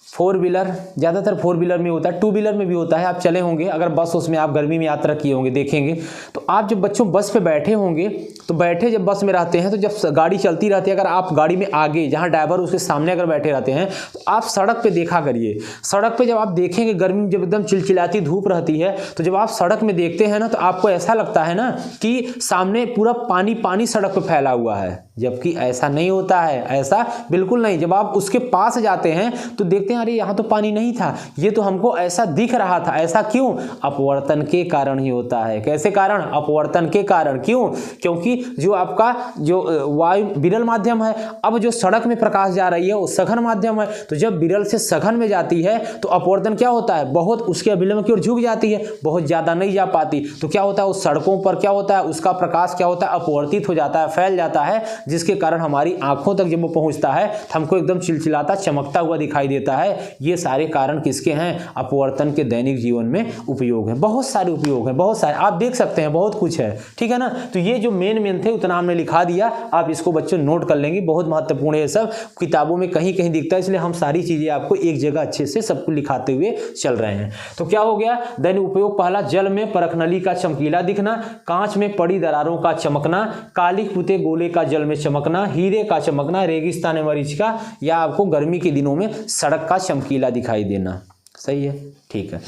फोर व्हीलर, ज़्यादातर फोर व्हीलर में होता है, टू व्हीलर में भी होता है, आप चले होंगे, अगर बस उसमें आप गर्मी में यात्रा किए होंगे, देखेंगे तो आप जब बच्चों बस पे बैठे होंगे तो जब बस में रहते हैं तो जब गाड़ी चलती रहती है, अगर आप गाड़ी में आगे जहाँ ड्राइवर उसके सामने अगर बैठे रहते हैं तो आप सड़क पे देखा करिए। सड़क पे जब आप देखेंगे गर्मी में जब एकदम चिलचिलाती धूप रहती है तो जब आप सड़क में देखते हैं ना तो आपको ऐसा लगता है ना कि सामने पूरा पानी सड़क पे फैला हुआ है, जबकि ऐसा नहीं होता है, ऐसा बिल्कुल नहीं। जब आप उसके पास जाते हैं तो देखते हैं अरे यहाँ तो पानी नहीं था, ये तो हमको ऐसा दिख रहा था। ऐसा क्यों? अपवर्तन के कारण ही होता है। कैसे कारण? अपवर्तन के कारण। क्यों? क्योंकि जो आपका जो वायु विरल माध्यम है, अब जो सड़क में प्रकाश जा रही है वो सघन माध्यम है, तो जब विरल से सघन में जाती है तो अपवर्तन क्या होता है, बहुत उसके अभिलंब की ओर झुक जाती है, बहुत ज्यादा नहीं जा पाती, तो क्या होता है उस सड़कों पर क्या होता है, उसका प्रकाश क्या होता है, अपवर्तित हो जाता है, फैल जाता है, जिसके कारण हमारी आंखों तक जब वो पहुंचता है तो हमको एकदम चिलचिलाता चमकता हुआ दिखाई देता है। ये सारे कारण किसके हैं? अपवर्तन के दैनिक जीवन में उपयोग है। बहुत सारे उपयोग हैं, बहुत सारे, आप देख सकते हैं, बहुत कुछ है, ठीक है ना। तो ये जो मेन थे उतना हमने लिखा दिया, आप इसको बच्चों नोट कर लेंगे, बहुत महत्वपूर्ण है। ये सब किताबों में कहीं कहीं दिखता है, इसलिए हम सारी चीजें आपको एक जगह अच्छे से सबको लिखाते हुए चल रहे हैं। तो क्या हो गया? दैनिक उपयोग पहला, जल में परखनली का चमकीला दिखना, कांच में पड़ी दरारों का चमकना, काली पुते गोले का जल में चमकना, हीरे का चमकना, रेगिस्तान मरीच का, या आपको गर्मी के दिनों में सड़क का चमकीला दिखाई देना। सही है, ठीक है,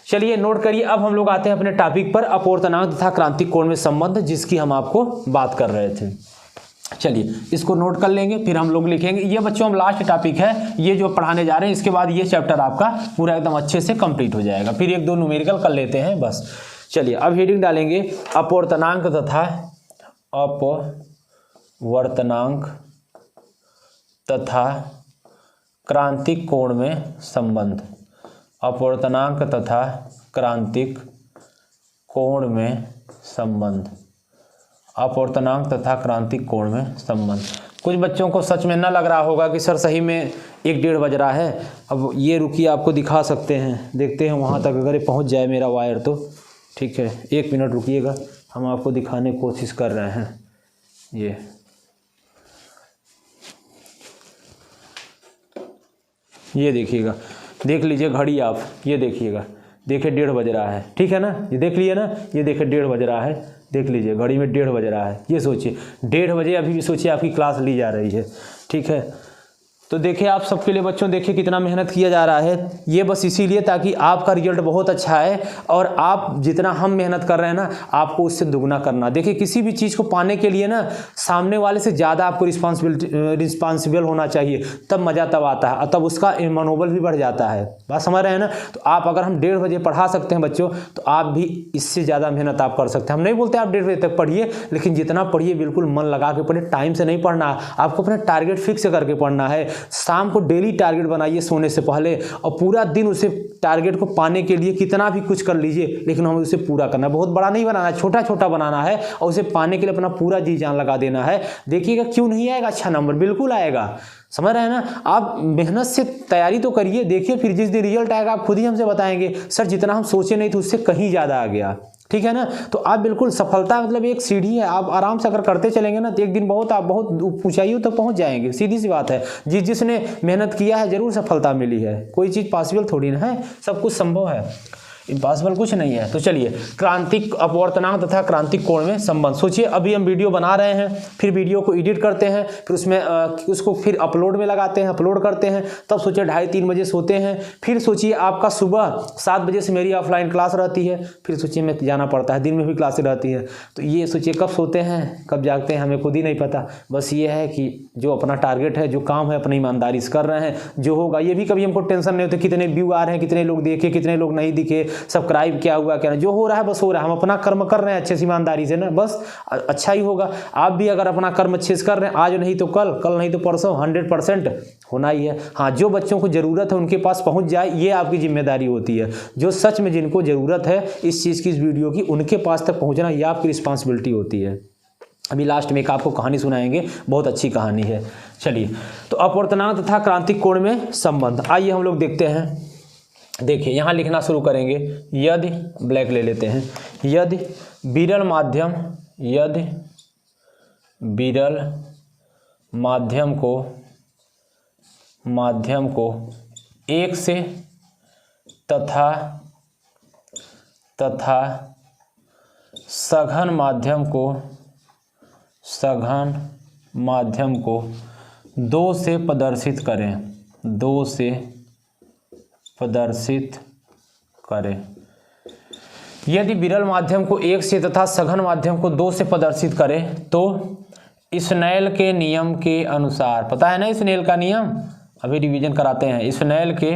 चलिए नोट करिए। अब हम लोग आते हैं अपने टॉपिक पर, अपवर्तनांक तथा क्रांतिक कोण में संबंध, जिसकी हम आपको बात कर रहे थे। चलिए इसको नोट कर लेंगे, फिर हम लोग लिखेंगे। ये बच्चों हम लास्ट टॉपिक है ये जो पढ़ाने जा रहे हैं, इसके बाद ये चैप्टर आपका पूरा एकदम अच्छे से कंप्लीट हो जाएगा। फिर एक दो न्यूमेरिकल कर लेते हैं बस। चलिए अब हेडिंग डालेंगे, अपवर्तनांक तथा अपवर्तनांक तथा क्रांतिक कोण में संबंध। अपवर्तनांक तथा क्रांतिक कोण में संबंध। अपवर्तनांक तथा क्रांतिक कोण में संबंध। कुछ बच्चों को सच में ना लग रहा होगा कि सर सही में 1-1:30 बज रहा है। अब ये रुकिए, आपको दिखा सकते हैं, देखते हैं वहाँ तक अगर ये पहुँच जाए मेरा वायर तो ठीक है। 1 मिनट रुकिएगा, हम आपको दिखाने की कोशिश कर रहे हैं। ये देखिएगा, देख लीजिए घड़ी आप, ये देखिएगा, देखिए 1:30 बज रहा है, ठीक है ना। ये देख लिए ना, ये देखिए 1:30 बज रहा है, देख लीजिए घड़ी में 1:30 बज रहा है। ये सोचिए 1:30 बजे अभी भी सोचिए आपकी क्लास ली जा रही है, ठीक है। तो देखिए आप सबके लिए बच्चों, देखिए कितना मेहनत किया जा रहा है। ये बस इसीलिए ताकि आपका रिजल्ट बहुत अच्छा है, और आप जितना हम मेहनत कर रहे हैं ना, आपको उससे दुगना करना। देखिए किसी भी चीज़ को पाने के लिए ना सामने वाले से ज़्यादा आपको रिस्पॉन्सिबल होना चाहिए, तब मज़ा तब आता है, और तब उसका मनोबल भी बढ़ जाता है। बात समझ रहे हैं ना। तो आप अगर हम 1:30 बजे पढ़ा सकते हैं बच्चों, तो आप भी इससे ज़्यादा मेहनत आप कर सकते हैं। हम नहीं बोलते आप 1:30 बजे तक पढ़िए, लेकिन जितना पढ़िए बिल्कुल मन लगा के पढ़िए, टाइम से नहीं पढ़ना, आपको अपना टारगेट फिक्स करके पढ़ना है। शाम को डेली टारगेट बनाइए सोने से पहले, और पूरा दिन उसे टारगेट को पाने के लिए कितना भी कुछ कर लीजिए, लेकिन हमें उसे पूरा करना है। बहुत बड़ा नहीं बनाना है, छोटा छोटा बनाना है, और उसे पाने के लिए अपना पूरा जी जान लगा देना है। देखिएगा क्यों नहीं आएगा अच्छा नंबर, बिल्कुल आएगा। समझ रहे हैं ना। आप मेहनत से तैयारी तो करिए, देखिए फिर जिस दिन रिजल्ट आएगा आप खुद ही हमसे बताएंगे, सर जितना हम सोचे नहीं थे उससे कहीं ज़्यादा आ गया, ठीक है ना। तो आप बिल्कुल, सफलता मतलब एक सीढ़ी है, आप आराम से अगर करते चलेंगे ना, तो एक दिन आप बहुत ऊंचाइयों तक पहुंच जाएंगे। सीधी सी बात है, जिसने मेहनत किया है जरूर सफलता मिली है। कोई चीज़ पॉसिबल थोड़ी ना है, सब कुछ संभव है, इम्पॉसिबल कुछ नहीं है। तो चलिए, क्रांतिक अपवर्तनांक तथा क्रांतिक कोण में संबंध। सोचिए अभी हम वीडियो बना रहे हैं, फिर वीडियो को एडिट करते हैं, फिर उसमें उसको फिर अपलोड में लगाते हैं, अपलोड करते हैं, तब सोचिए 2:30-3 बजे सोते हैं। फिर सोचिए आपका सुबह 7 बजे से मेरी ऑफलाइन क्लास रहती है, फिर सोचिए मैं जाना पड़ता है, दिन में भी क्लासें रहती है। तो ये सोचिए कब सोते हैं कब जागते हैं हमें खुद ही नहीं पता। बस ये है कि जो अपना टारगेट है, जो काम है, अपनी ईमानदारी से कर रहे हैं, जो होगा। ये भी कभी हमको टेंशन नहीं होती कितने व्यू आ रहे हैं, कितने लोग देखे, कितने लोग नहीं दिखे, सब्सक्राइब क्या हुआ क्या नहीं, जो हो रहा है बस हो रहा है। हम अपना कर्म कर रहे हैं अच्छे से ईमानदारी से ना, बस अच्छा ही होगा। आप भी अगर अपना कर्म अच्छे से कर रहे हैं, आज नहीं तो कल, कल नहीं तो परसों, 100% होना ही है। हाँ, जो बच्चों को ज़रूरत है उनके पास पहुंच जाए, ये आपकी जिम्मेदारी होती है। जो सच में जिनको ज़रूरत है इस चीज़ की, इस वीडियो की, उनके पास तक पहुँचना ये आपकी रिस्पॉन्सिबिलिटी होती है। अभी लास्ट में एक आपको कहानी सुनाएंगे, बहुत अच्छी कहानी है। चलिए, तो अपवर्तनांक तथा क्रांतिक कोण में संबंध, आइए हम लोग देखते हैं। देखिए यहाँ लिखना शुरू करेंगे। यदि, ब्लैक ले लेते हैं, यदि विरल माध्यम को एक से तथा सघन माध्यम को 2 से प्रदर्शित करें। यदि विरल माध्यम को 1 से तथा सघन माध्यम को 2 से प्रदर्शित करें, तो स्नेल के नियम के अनुसार, पता है ना स्नेल का नियम, अभी रिवीजन कराते हैं। स्नेल के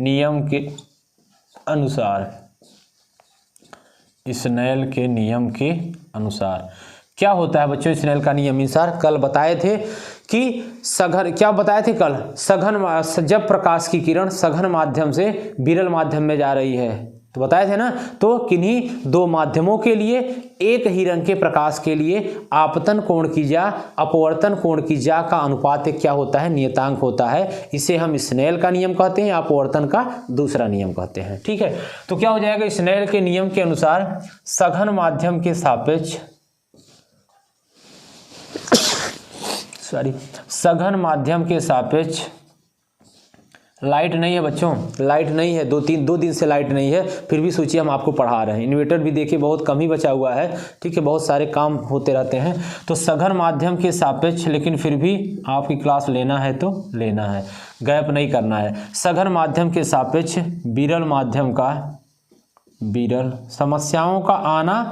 नियम के अनुसार क्या होता है बच्चों? स्नेल का नियम अनुसार कल बताए थे कि सघन, क्या बताए थे कल? सघन, जब प्रकाश की किरण सघन माध्यम से विरल माध्यम में जा रही है, तो बताए थे ना। तो किन्हीं दो माध्यमों के लिए एक ही रंग के प्रकाश के लिए आपतन कोण की जा अपवर्तन कोण की जा का अनुपात एक क्या होता है, नियतांक होता है। इसे हम स्नेल का नियम कहते हैं, अपवर्तन का दूसरा नियम कहते हैं। ठीक है, तो क्या हो जाएगा, स्नेल के नियम के अनुसार सघन माध्यम के सापेक्ष सघन माध्यम के सापेक्ष लाइट नहीं है बच्चों, लाइट नहीं है, दो दिन से लाइट नहीं है, फिर भी सोचिए हम आपको पढ़ा रहे हैं। इन्वर्टर भी देखिए बहुत कम ही बचा हुआ है। ठीक है, बहुत सारे काम होते रहते हैं। तो सघन माध्यम के सापेक्ष, लेकिन फिर भी आपकी क्लास लेना है तो लेना है, गैप नहीं करना है। सघन माध्यम के सापेक्ष विरल माध्यम का, विरल समस्याओं का आना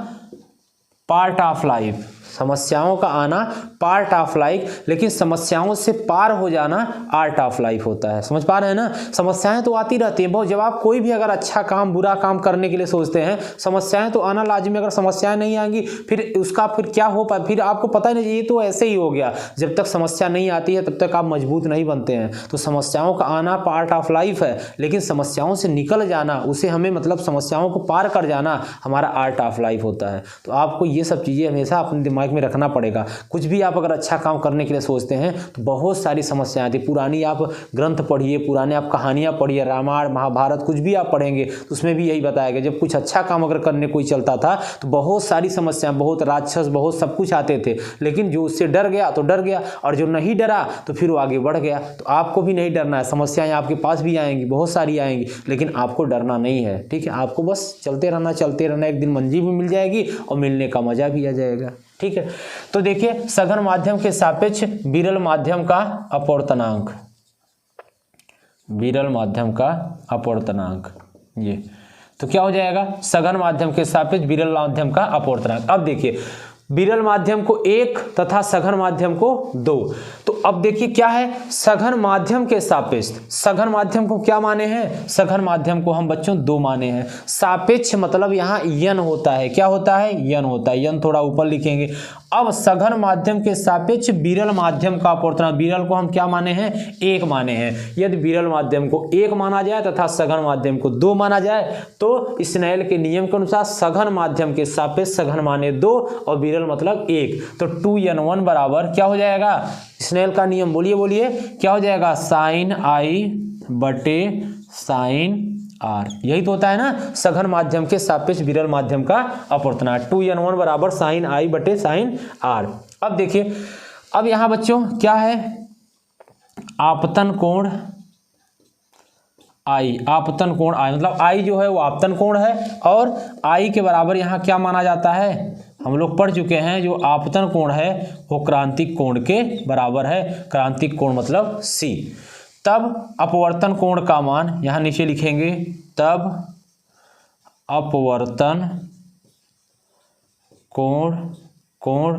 पार्ट ऑफ लाइफ, समस्याओं का आना पार्ट ऑफ लाइफ, लेकिन समस्याओं से पार हो जाना आर्ट ऑफ लाइफ होता है। समझ पा रहे हैं ना। समस्याएं तो आती रहती हैं बहुत, जब आप कोई भी अगर अच्छा काम बुरा काम करने के लिए सोचते हैं, समस्याएं तो आना लाजिमी। अगर समस्याएं नहीं आएंगी फिर उसका फिर क्या हो पाए, फिर आपको पता ही नहीं, ये तो ऐसे ही हो गया। जब तक समस्या नहीं आती है तब तक आप मजबूत नहीं बनते हैं। तो समस्याओं का आना पार्ट ऑफ लाइफ है, लेकिन समस्याओं से निकल जाना, उसे हमें मतलब समस्याओं को पार कर जाना हमारा आर्ट ऑफ लाइफ होता है। तो आपको ये सब चीज़ें हमेशा अपने दिमाग में रखना पड़ेगा। कुछ भी आप अगर अच्छा काम करने के लिए सोचते हैं तो बहुत सारी समस्याएं आती। पुरानी आप ग्रंथ पढ़िए, पुराने आप कहानियां पढ़िए, रामायण महाभारत कुछ भी आप पढ़ेंगे तो उसमें भी यही बताया गया। जब कुछ अच्छा काम अगर करने कोई चलता था तो बहुत सारी समस्याएं, बहुत राक्षस, बहुत सब कुछ आते थे, लेकिन जो उससे डर गया तो डर गया, और जो नहीं डरा तो फिर वो आगे बढ़ गया। तो आपको भी नहीं डरना है, समस्याएं आपके पास भी आएंगी, बहुत सारी आएंगी, लेकिन आपको डरना नहीं है। ठीक है, आपको बस चलते रहना, एक दिन मंजिल भी मिल जाएगी और मिलने का मजा भी आ जाएगा। ठीक है, तो देखिए सघन माध्यम के सापेक्ष विरल माध्यम का अपवर्तनांक, विरल माध्यम का अपवर्तनांक, ये तो क्या हो जाएगा, सघन माध्यम के सापेक्ष विरल माध्यम का अपवर्तनांक। अब देखिए विरल माध्यम को 1 तथा सघन माध्यम को 2। तो अब देखिए क्या है, सघन माध्यम के सापेक्ष, सघन माध्यम को क्या माने हैं, सघन माध्यम को हम बच्चों 2 माने हैं। सापेक्ष मतलब यहाँ यन होता है, क्या होता है, यन होता है, यन थोड़ा ऊपर लिखेंगे। अब सघन माध्यम के सापेक्ष विरल माध्यम का अपवर्तनांक, विरल को हम क्या माने हैं, 1 माने हैं। यदि विरल माध्यम को 1 माना जाए तथा सघन माध्यम को 2 माना जाए तो स्नेल के नियम के अनुसार सघन माध्यम के सापेक्ष सघन माने 2 और विरल मतलब 1, तो 2n1 बराबर क्या हो जाएगा, स्नेल का नियम बोलिए क्या हो जाएगा, साइन आई बटे साइन आर। यही तो होता है ना सघन माध्यम के सापेक्ष विरल माध्यम का अपवर्तनांक। 2n1 बराबर साइन आई बटे साइन आर। अब देखिए, अब यहां बच्चों क्या है, आपतन कोण आई, आपतन कोण आई मतलब आई जो है वो आपतन कोण है, और आई के बराबर यहाँ क्या माना जाता है, हम लोग पढ़ चुके हैं, जो आपतन कोण है वो क्रांतिक कोण के बराबर है। क्रांतिक कोण मतलब C। तब अपवर्तन कोण का मान यहाँ नीचे लिखेंगे, तब अपवर्तन कोण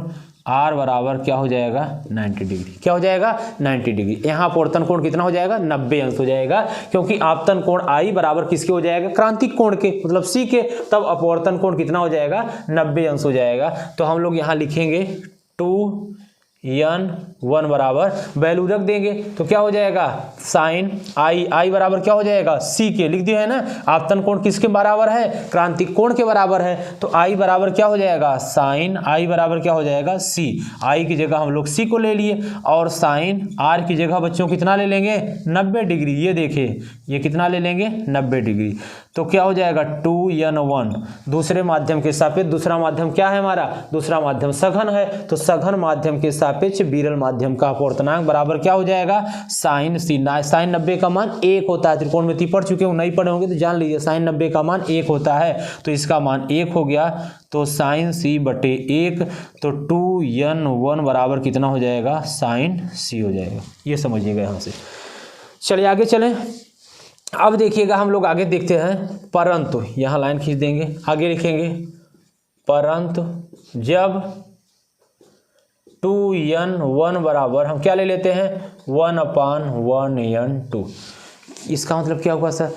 R बराबर क्या हो जाएगा, 90 डिग्री। क्या हो जाएगा, 90 डिग्री। यहाँ अपवर्तन कोण कितना हो जाएगा, 90 अंश हो जाएगा, क्योंकि आपतन कोण I बराबर किसके हो जाएगा, क्रांतिक कोण के मतलब C के। तब अपवर्तन कोण कितना हो जाएगा, 90 अंश हो जाएगा। तो हम लोग यहाँ लिखेंगे 2n1 बराबर वैल्यू रख देंगे तो क्या हो जाएगा, साइन आई बराबर क्या हो जाएगा, C के लिख दिया है ना। आपतन कोण किसके बराबर है, क्रांतिक कोण के बराबर है, तो आई बराबर क्या हो जाएगा, साइन आई बराबर क्या हो जाएगा, C। आई की जगह हम लोग C को ले लिए, और साइन R की जगह बच्चों कितना ले लेंगे, 90 डिग्री। ये देखिए ये कितना ले लेंगे, 90 डिग्री। तो क्या हो जाएगा 2n1 दूसरे माध्यम के सापेक्ष, दूसरा माध्यम क्या है हमारा, दूसरा माध्यम सघन है, तो सघन माध्यम के सापेक्ष विरल माध्यम का अपवर्तनांक बराबर क्या हो जाएगा, साइन C। साइन 90 का मान 1 होता है, त्रिकोणमिति पढ़ चुके हो, नहीं पढ़े होंगे तो जान लीजिए साइन 90 का मान 1 होता है, तो इसका मान 1 हो गया, तो साइन C बटे 1, तो 2n1 बराबर कितना हो जाएगा, साइन C हो जाएगा। ये समझिएगा यहाँ से। चलिए आगे चलें। अब देखिएगा हम लोग आगे देखते हैं, परंतु यहाँ लाइन खींच देंगे, आगे लिखेंगे, परंतु जब 2n1 बराबर हम क्या ले लेते हैं, 1/1n2। इसका मतलब क्या हुआ सर,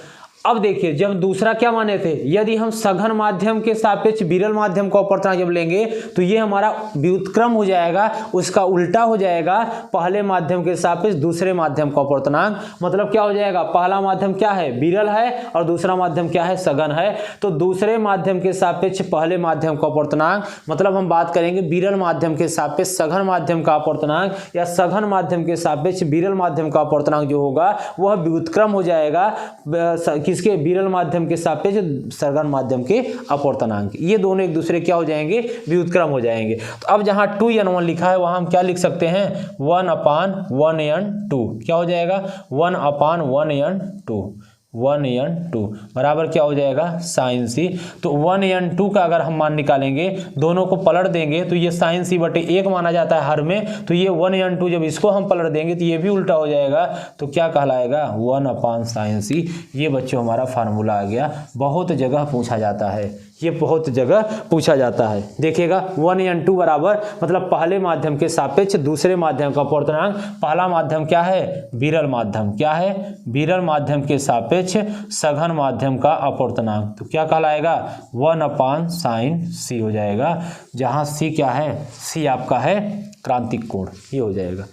अब देखिए जब दूसरा क्या माने थे, यदि हम सघन माध्यम के सापेक्ष विरल माध्यम का अपवर्तनांक जब लेंगे तो ये हमारा व्युत्क्रम हो जाएगा, उसका उल्टा हो जाएगा पहले माध्यम के सापेक्ष दूसरे माध्यम का अपवर्तनांक। मतलब क्या हो जाएगा, पहला माध्यम क्या है, विरल है, और दूसरा माध्यम क्या है, सघन है। तो दूसरे माध्यम के सापेक्ष पहले माध्यम का अपवर्तनांक, मतलब हम बात करेंगे विरल माध्यम के सापेक्ष सघन माध्यम का अपवर्तनांक या सघन माध्यम के सापेक्ष विरल माध्यम का अपवर्तनांक जो होगा वह व्युत्क्रम हो जाएगा किसके, विरल माध्यम के सापेक्ष सघन माध्यम के अपवर्तनांक। ये दोनों एक दूसरे क्या हो जाएंगे, व्युत्क्रम हो जाएंगे। तो अब जहां 2n1 लिखा है वहां हम क्या लिख सकते हैं, 1/1n2 क्या हो जाएगा, 1/1n2 1n2 बराबर क्या हो जाएगा, साइन सी। तो 1n2 का अगर हम मान निकालेंगे, दोनों को पलट देंगे तो ये साइन सी बटे 1 माना जाता है हर में। तो ये 1n2 जब इसको हम पलट देंगे तो ये भी उल्टा हो जाएगा, तो क्या कहलाएगा, 1/sin c। ये बच्चों हमारा फार्मूला आ गया। बहुत जगह पूछा जाता है, ये बहुत जगह पूछा जाता है। देखिएगा 1n2 बराबर मतलब पहले माध्यम के सापेक्ष दूसरे माध्यम का अपवर्तनांक। पहला माध्यम क्या है, विरल माध्यम, क्या है, विरल माध्यम के सापेक्ष सघन माध्यम का अपवर्तनांक। तो क्या कहलाएगा, 1/sin c हो जाएगा, जहां c क्या है, c आपका है क्रांतिक कोण, ये हो जाएगा।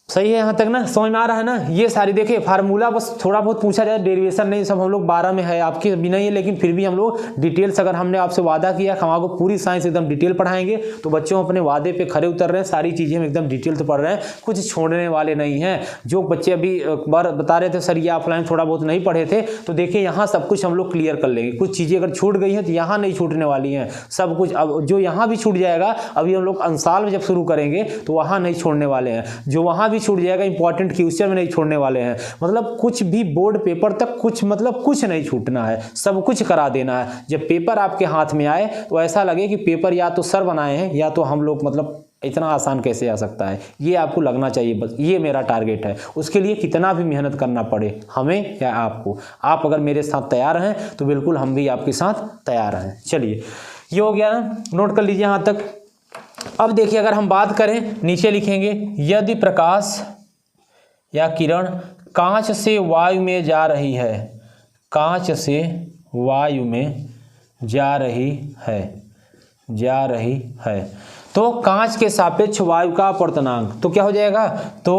सही है यहाँ तक ना, समझ में आ रहा है ना। ये सारी देखिए फार्मूला बस थोड़ा बहुत पूछा जाए, डेरिवेशन नहीं, सब हम लोग 12 में है, आपके भी नहीं है, लेकिन फिर भी हम लोग डिटेल्स, अगर हमने आपसे वादा किया कि हम आपको पूरी साइंस एकदम डिटेल पढ़ाएंगे, तो बच्चों अपने वादे पे खरे उतर रहे हैं, सारी चीज़ें हम एकदम डिटेल से पढ़ रहे हैं, कुछ छोड़ने वाले नहीं हैं। जो बच्चे अभी बार बता रहे थे सर ये ऑफलाइन थोड़ा बहुत नहीं पढ़े थे, तो देखिए यहाँ सब कुछ हम लोग क्लियर कर लेंगे। कुछ चीज़ें अगर छूट गई हैं तो यहाँ नहीं छूटने वाली हैं, सब कुछ अब जो यहाँ भी छूट जाएगा, अभी हम लोग अंसाल में जब शुरू करेंगे तो वहाँ नहीं छोड़ने वाले हैं, जो वहाँ भी छूट जाएगा इंपॉर्टेंट क्वेश्चन में नहीं छोड़ने वाले हैं। मतलब कुछ भी बोर्ड पेपर तक कुछ मतलब कुछ नहीं छूटना है, सब कुछ करा देना है। जब पेपर आपके हाथ में आए तो ऐसा लगे कि पेपर या तो सर बनाए हैं या तो हम लोग, मतलब इतना आसान कैसे आ सकता है, ये आपको लगना चाहिए। बस ये मेरा टारगेट है, उसके लिए कितना भी मेहनत करना पड़े, हमें या आपको, आप अगर मेरे साथ तैयार हैं तो बिल्कुल हम भी आपके साथ तैयार हैं। चलिए ये हो गया ना, नोट कर लीजिए यहाँ तक। अब देखिए अगर हम बात करें, नीचे लिखेंगे, यदि प्रकाश या किरण कांच से वायु में जा रही है, कांच से वायु में जा रही है, तो कांच के सापेक्ष वायु का अपवर्तनांक, तो क्या हो जाएगा, तो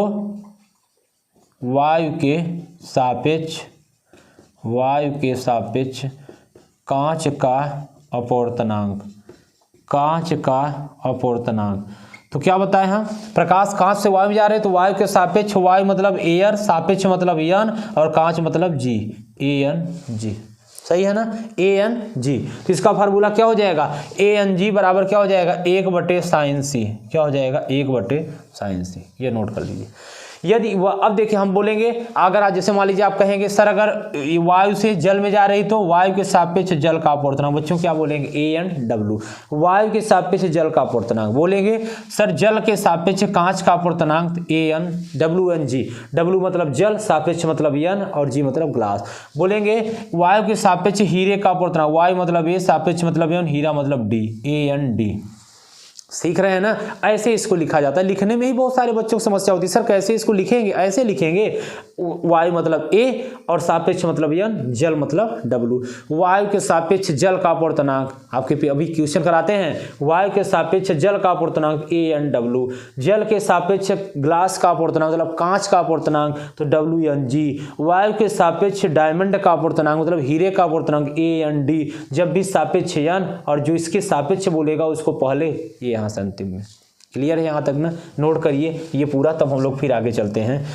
वायु के सापेक्ष कांच का अपवर्तनांक, तो क्या बताएं हम, प्रकाश कांच से वायु में जा रहे हैं तो वायु के सापेक्ष, वायु मतलब एयर, सापेक्ष मतलब एन, और कांच मतलब जी, ANG, सही है ना, ANG। तो इसका फार्मूला क्या हो जाएगा, ANG बराबर क्या हो जाएगा, 1/sin c, क्या हो जाएगा, 1/sin c। ये नोट कर लीजिए। यदि अब देखिए हम बोलेंगे, अगर आज जैसे मान लीजिए आप कहेंगे सर अगर वायु से जल में जा रही तो वायु के सापेक्ष जल का अपवर्तनांक, बच्चों क्या बोलेंगे, ANW, वायु के सापेक्ष जल का अपवर्तनांक। बोलेंगे सर जल के सापेक्ष कांच का अपवर्तनांक, ANWNG, W मतलब जल, सापेक्ष मतलब N, और G मतलब ग्लास। बोलेंगे वायु के सापेक्ष हीरे का अपवर्तनांक, वायु मतलब A, सापेक्ष मतलब N, हीरा मतलब D, AND। सीख रहे हैं ना, ऐसे इसको लिखा जाता है। लिखने में ही बहुत सारे बच्चों को समस्या होती है, सर कैसे इसको लिखेंगे, ऐसे लिखेंगे, वायु मतलब A और सापेक्ष मतलब N, जल मतलब W। वायु के सापेक्ष जल का अपवर्तनांक, आपके अभी क्वेश्चन कराते हैं, वायु के सापेक्ष जल का अपवर्तनांक ANW, जल के सापेक्ष ग्लास का अपवर्तनांक मतलब कांच का अपवर्तनांक तो WNG, वायु के सापेक्ष डायमंड का अपवर्तनांक मतलब हीरे का अपवर्तनांक AND। जब भी सापेक्ष N और जो इसके सापेक्ष बोलेगा उसको पहले ये यहाँ से अंतिम में। क्लियर है यहाँ तक ना, नोट करिए ये पूरा, तब हम लोग फिर आगे चलते हैं।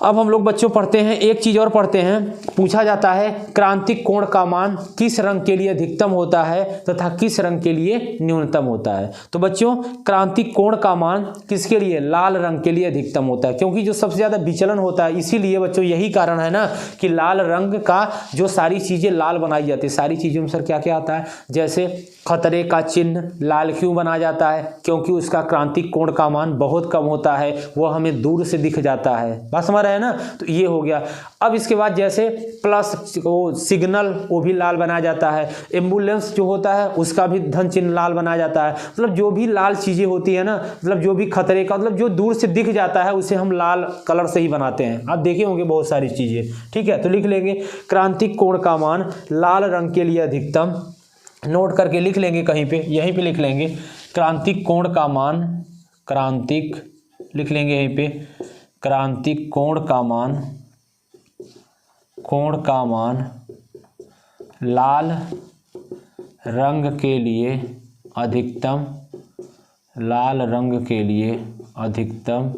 अब हम लोग बच्चों पढ़ते हैं, एक चीज और पढ़ते हैं, पूछा जाता है क्रांतिक कोण का मान किस रंग के लिए अधिकतम होता है तथा किस रंग के लिए न्यूनतम होता है। तो बच्चों क्रांतिक कोण का मान किसके लिए, लाल रंग के लिए अधिकतम होता है, क्योंकि जो सबसे ज्यादा विचलन होता है, इसीलिए बच्चों यही कारण है ना कि लाल रंग का जो सारी चीजें लाल बनाई जाती है। सारी चीजों में सर क्या क्या आता है, जैसे खतरे का चिन्ह लाल क्यों बना जाता है, क्योंकि उसका क्रांतिक कोण का मान बहुत कम होता है, वह हमें दूर से दिख जाता है। बात समझ रहे हैं है ना, तो ये हो गया। अब इसके बाद जैसे प्लस वो सिग्नल वो भी लाल बनाया जाता है, एम्बुलेंस जो होता है उसका भी धन चिन्ह लाल बनाया जाता है। मतलब जो भी लाल चीज़ें होती है ना, मतलब जो भी खतरे का, मतलब जो दूर से दिख जाता है उसे हम लाल कलर से ही बनाते हैं। आप देखे होंगे बहुत सारी चीज़ें, ठीक है। तो लिख लेंगे क्रांतिक कोण का मान लाल रंग के लिए अधिकतम, नोट करके लिख लेंगे कहीं पे, यहीं पे लिख लेंगे क्रांतिक कोण का मान, क्रांतिक लिख लेंगे यहीं पे, क्रांतिक कोण का मान, कोण का मान लाल रंग के लिए अधिकतम, लाल रंग के लिए अधिकतम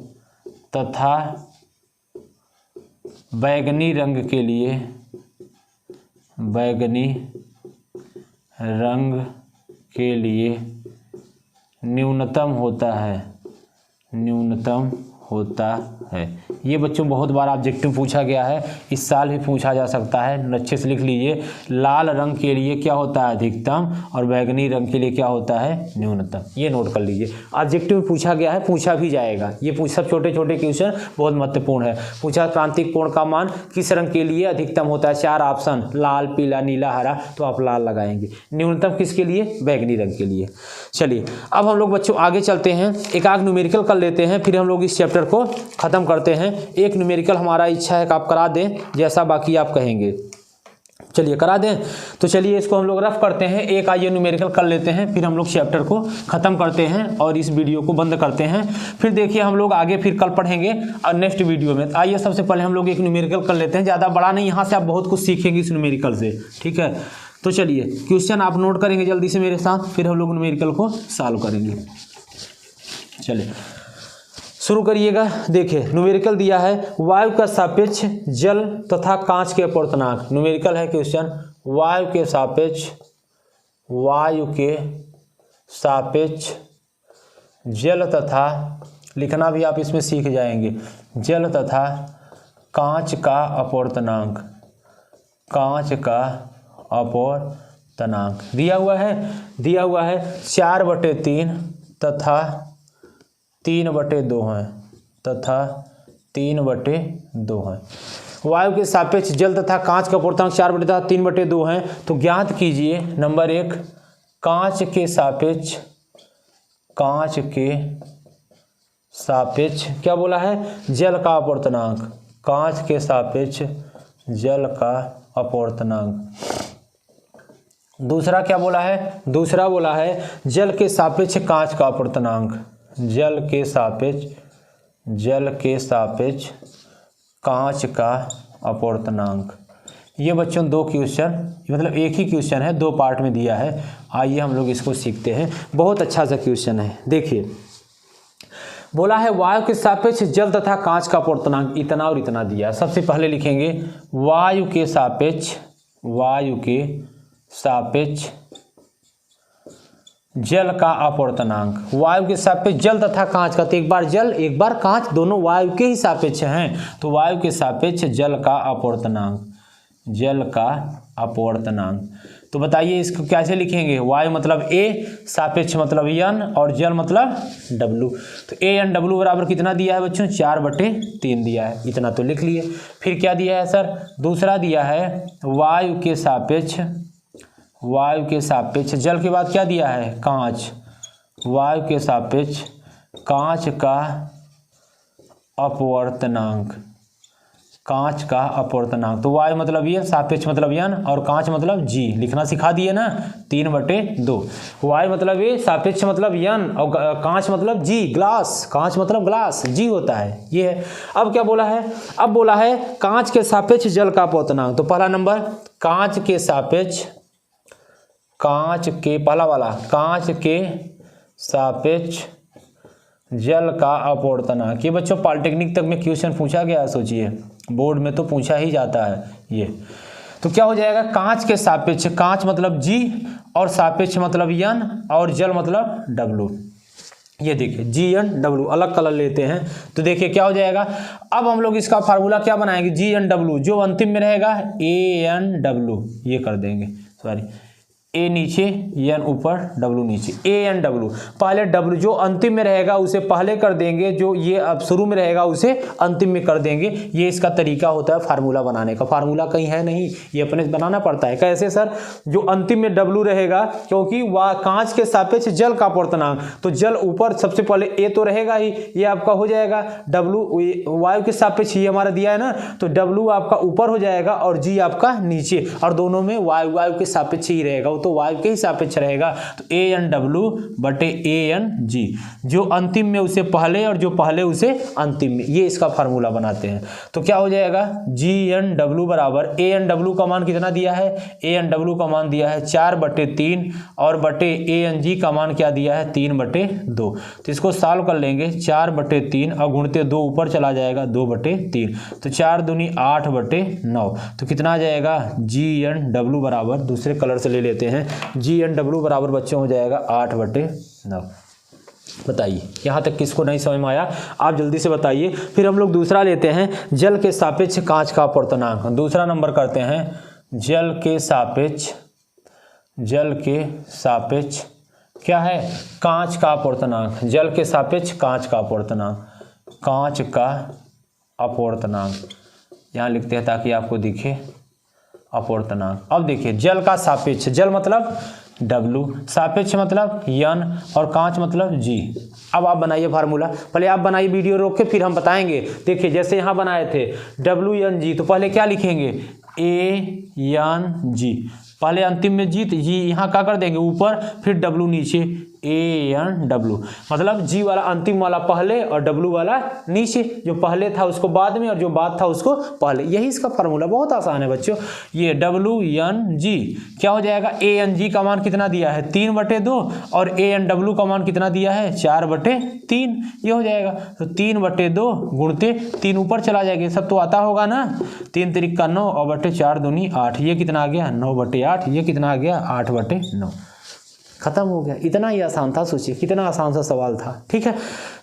तथा बैंगनी रंग के लिए, बैंगनी रंग के लिए न्यूनतम होता है, न्यूनतम होता है। ये बच्चों बहुत बार ऑब्जेक्टिव पूछा गया है, इस साल भी पूछा जा सकता है। अच्छे से लिख लीजिए, लाल रंग के लिए क्या होता है अधिकतम और बैंगनी रंग के लिए क्या होता है न्यूनतम। ये नोट कर लीजिए, ऑब्जेक्टिव में पूछा गया है, पूछा भी जाएगा। ये सब छोटे छोटे क्वेश्चन बहुत महत्वपूर्ण है। पूछा क्रांतिक कोण का मान किस रंग के लिए अधिकतम होता है, 4 ऑप्शन लाल, पीला, नीला, हरा, तो आप लाल लगाएंगे। न्यूनतम किसके लिए, बैंगनी रंग के लिए। चलिए अब हम लोग बच्चों आगे चलते हैं, एक आग न्यूमेरिकल कर लेते हैं, फिर हम लोग इस चैप्टर को खत्म करते हैं। एक न्यूमेरिकल हमारा इच्छा है कि आप करा दें, जैसा बाकी आप कहेंगे। चलिए करा दें, तो चलिए इसको हम लोग रफ करते हैं। एक आइए न्यूमेरिकल कर लेते हैं, फिर हम लोग चैप्टर को ख़त्म करते हैं और इस वीडियो को बंद करते हैं। फिर देखिए हम लोग आगे फिर कल पढ़ेंगे और नेक्स्ट वीडियो में। आइए सबसे पहले हम लोग एक न्यूमेरिकल कर लेते हैं, ज़्यादा बड़ा नहीं, यहाँ से आप बहुत कुछ सीखेंगे इस न्यूमेरिकल से, ठीक है। तो चलिए क्वेश्चन आप नोट करेंगे जल्दी से मेरे साथ, फिर हम लोग न्यूमेरिकल को सॉल्व करेंगे। चलिए शुरू करिएगा। देखिए न्यूमेरिकल दिया है, वायु का सापेक्ष जल तथा कांच के अपूर्णांक। न्यूमेरिकल है क्वेश्चन, वायु के सापेक्ष, वायु के सापेक्ष जल तथा, लिखना भी आप इसमें सीख जाएंगे, जल तथा कांच का अपूर्णांक, कांच का अपूर्णांक दिया हुआ है, दिया हुआ है 4/3 तथा 3/2 है, तथा 3/2 है। वायु के सापेक्ष जल तथा कांच का अपूर्णांक 4/3 तथा 3/2 है। तो ज्ञात कीजिए नंबर 1 कांच के सापेक्ष, कांच के सापेक्ष क्या बोला है, जल का अपूर्णांक, कांच के सापेक्ष जल का अपूर्णांक। दूसरा क्या बोला है, दूसरा बोला है जल के सापेक्ष कांच का अपूर्णांक, जल के सापेक्ष, जल के सापेक्ष कांच का अपूर्णांक। ये बच्चों 2 क्वेश्चन, मतलब एक ही क्वेश्चन है, 2 पार्ट में दिया है। आइए हम लोग इसको सीखते हैं, बहुत अच्छा सा क्वेश्चन है। देखिए बोला है वायु के सापेक्ष जल तथा कांच का अपूर्णांक इतना और इतना दिया। सबसे पहले लिखेंगे वायु के सापेक्ष, वायु के सापेक्ष जल का अपूर्णांक, वायु के सापेक्ष जल तथा कांच का, तो एक बार जल एक बार कांच, दोनों वायु के ही सापेक्ष हैं, तो वायु के सापेक्ष जल का अपूर्णांक, जल का अपूर्णांक। तो बताइए इसको कैसे लिखेंगे, वायु मतलब ए, सापेक्ष मतलब n और जल मतलब w। तो a/w बराबर कितना दिया है बच्चों, 4/3 दिया है, इतना तो लिख लिए। फिर क्या दिया है सर, दूसरा दिया है वायु के सापेक्ष, वायु के सापेक्ष जल के बाद क्या दिया है कांच, वायु के सापेक्ष कांच का अपवर्तनांक, कांच का अपवर्तनांक। तो वायु मतलब ये, सापेक्ष मतलब n और कांच मतलब g, लिखना सिखा दिए ना, 3/2। वायु मतलब ये, सापेक्ष मतलब n और कांच मतलब g, ग्लास, कांच मतलब ग्लास, g होता है, ये है। अब क्या बोला है, अब बोला है कांच के सापेक्ष जल का अपवर्तनांक। तो पहला नंबर कांच के सापेक्ष, कांच के, पहला वाला कांच के सापेक्ष जल का अपवर्तनांक। ये बच्चों पॉलिटेक्निक तक में क्वेश्चन पूछा गया है, सोचिए बोर्ड में तो पूछा ही जाता है ये। तो क्या हो जाएगा, कांच के सापेक्ष, कांच मतलब G और सापेक्ष मतलब n और जल मतलब W। ये देखिए G/W, अलग कलर लेते हैं तो देखिए क्या हो जाएगा। अब हम लोग इसका फार्मूला क्या बनाएंगे, G/W, जो अंतिम में रहेगा A/W, ये कर देंगे, सॉरी ए नीचे एन ऊपर डब्लू नीचे, ए एन डब्लू। पहले डब्लू जो अंतिम में रहेगा उसे पहले कर देंगे, जो ये अब शुरू में रहेगा उसे अंतिम में कर देंगे। ये इसका तरीका होता है फार्मूला बनाने का। फार्मूला कहीं है नहीं, ये अपने बनाना पड़ता है। कैसे सर? जो अंतिम में डब्लू रहेगा, क्योंकि वह कांच के सापेक्ष जल का अपवर्तनांक, तो जल ऊपर सबसे पहले ए तो रहेगा ही, ये आपका हो जाएगा डब्लू वायु के सापेक्ष, ये हमारा दिया है ना, तो डब्लू आपका ऊपर हो जाएगा और जी आपका नीचे, और दोनों में वायु के सापेक्ष ही रहेगा, वो तो वायु के ही सापेक्ष रहेगा। तो ए एन डब्लू बटे ए एन जी, जो अंतिम में उसे पहले और जो पहले उसे अंतिम में, ये इसका फार्मूला बनाते हैं। तो क्या हो जाएगा? जी एन डब्लू बराबर ए एन डब्लू का मान कितना दिया है? ए एन डब्लू का मान दिया है 4/3 और बटे ए एन जी का मान क्या दिया है? 3/2। तो इसको सॉल्व कर लेंगे, 4/3 और गुणते 2 ऊपर चला जाएगा 2/3, तो 4 दूनी 8/9। तो कितना आ जाएगा? जी एन डब्लू बराबर, दूसरे कलर से ले लेते हैं, जी एन डब्लू बराबर बच्चों हो जाएगा 8/9। बताइए यहाँ तक किसको नहीं समझ में आया? आप जल्दी से बताइए। फिर हम लोग दूसरा लेते हैं, जल के सापेक्ष कांच का अपवर्तनांक। दूसरा नंबर करते हैं, जल के सापेक्ष क्या है? कांच का अपवर्तनांक। जल के सापेक्ष कांच का अपवर्तनांक, कांच का अपवर्तनांक यहाँ लिखते हैं ताकि आपको दिखे अपवर्तनांक। अब देखिए, जल का सापेक्ष, जल मतलब W, सापेक्ष मतलब n और कांच मतलब G। अब आप बनाइए फार्मूला, पहले आप बनाइए, वीडियो रोक के फिर हम बताएंगे। देखिए जैसे यहाँ बनाए थे WNG, तो पहले क्या लिखेंगे? ANG, पहले अंतिम में जी, तो जी यहाँ क्या कर देंगे? ऊपर, फिर W नीचे, ANW, मतलब जी वाला अंतिम वाला पहले और W वाला नीचे, जो पहले था उसको बाद में और जो बाद था उसको पहले। यही इसका फार्मूला, बहुत आसान है बच्चों। ये WNG क्या हो जाएगा? ANG का मान कितना दिया है? 3/2 और ANW का मान कितना दिया है? 4/3। ये हो जाएगा, तो 3/2 गुणते 3 ऊपर चला जाएगा, सब तो आता होगा ना, 3 तिरिक का 9 और बटे 4 दूनी 8, ये कितना आ गया? 9/8, ये कितना आ गया? 8/9। खत्म हो गया। इतना ही आसान था, सोचिए कितना आसान सा सवाल था। ठीक है,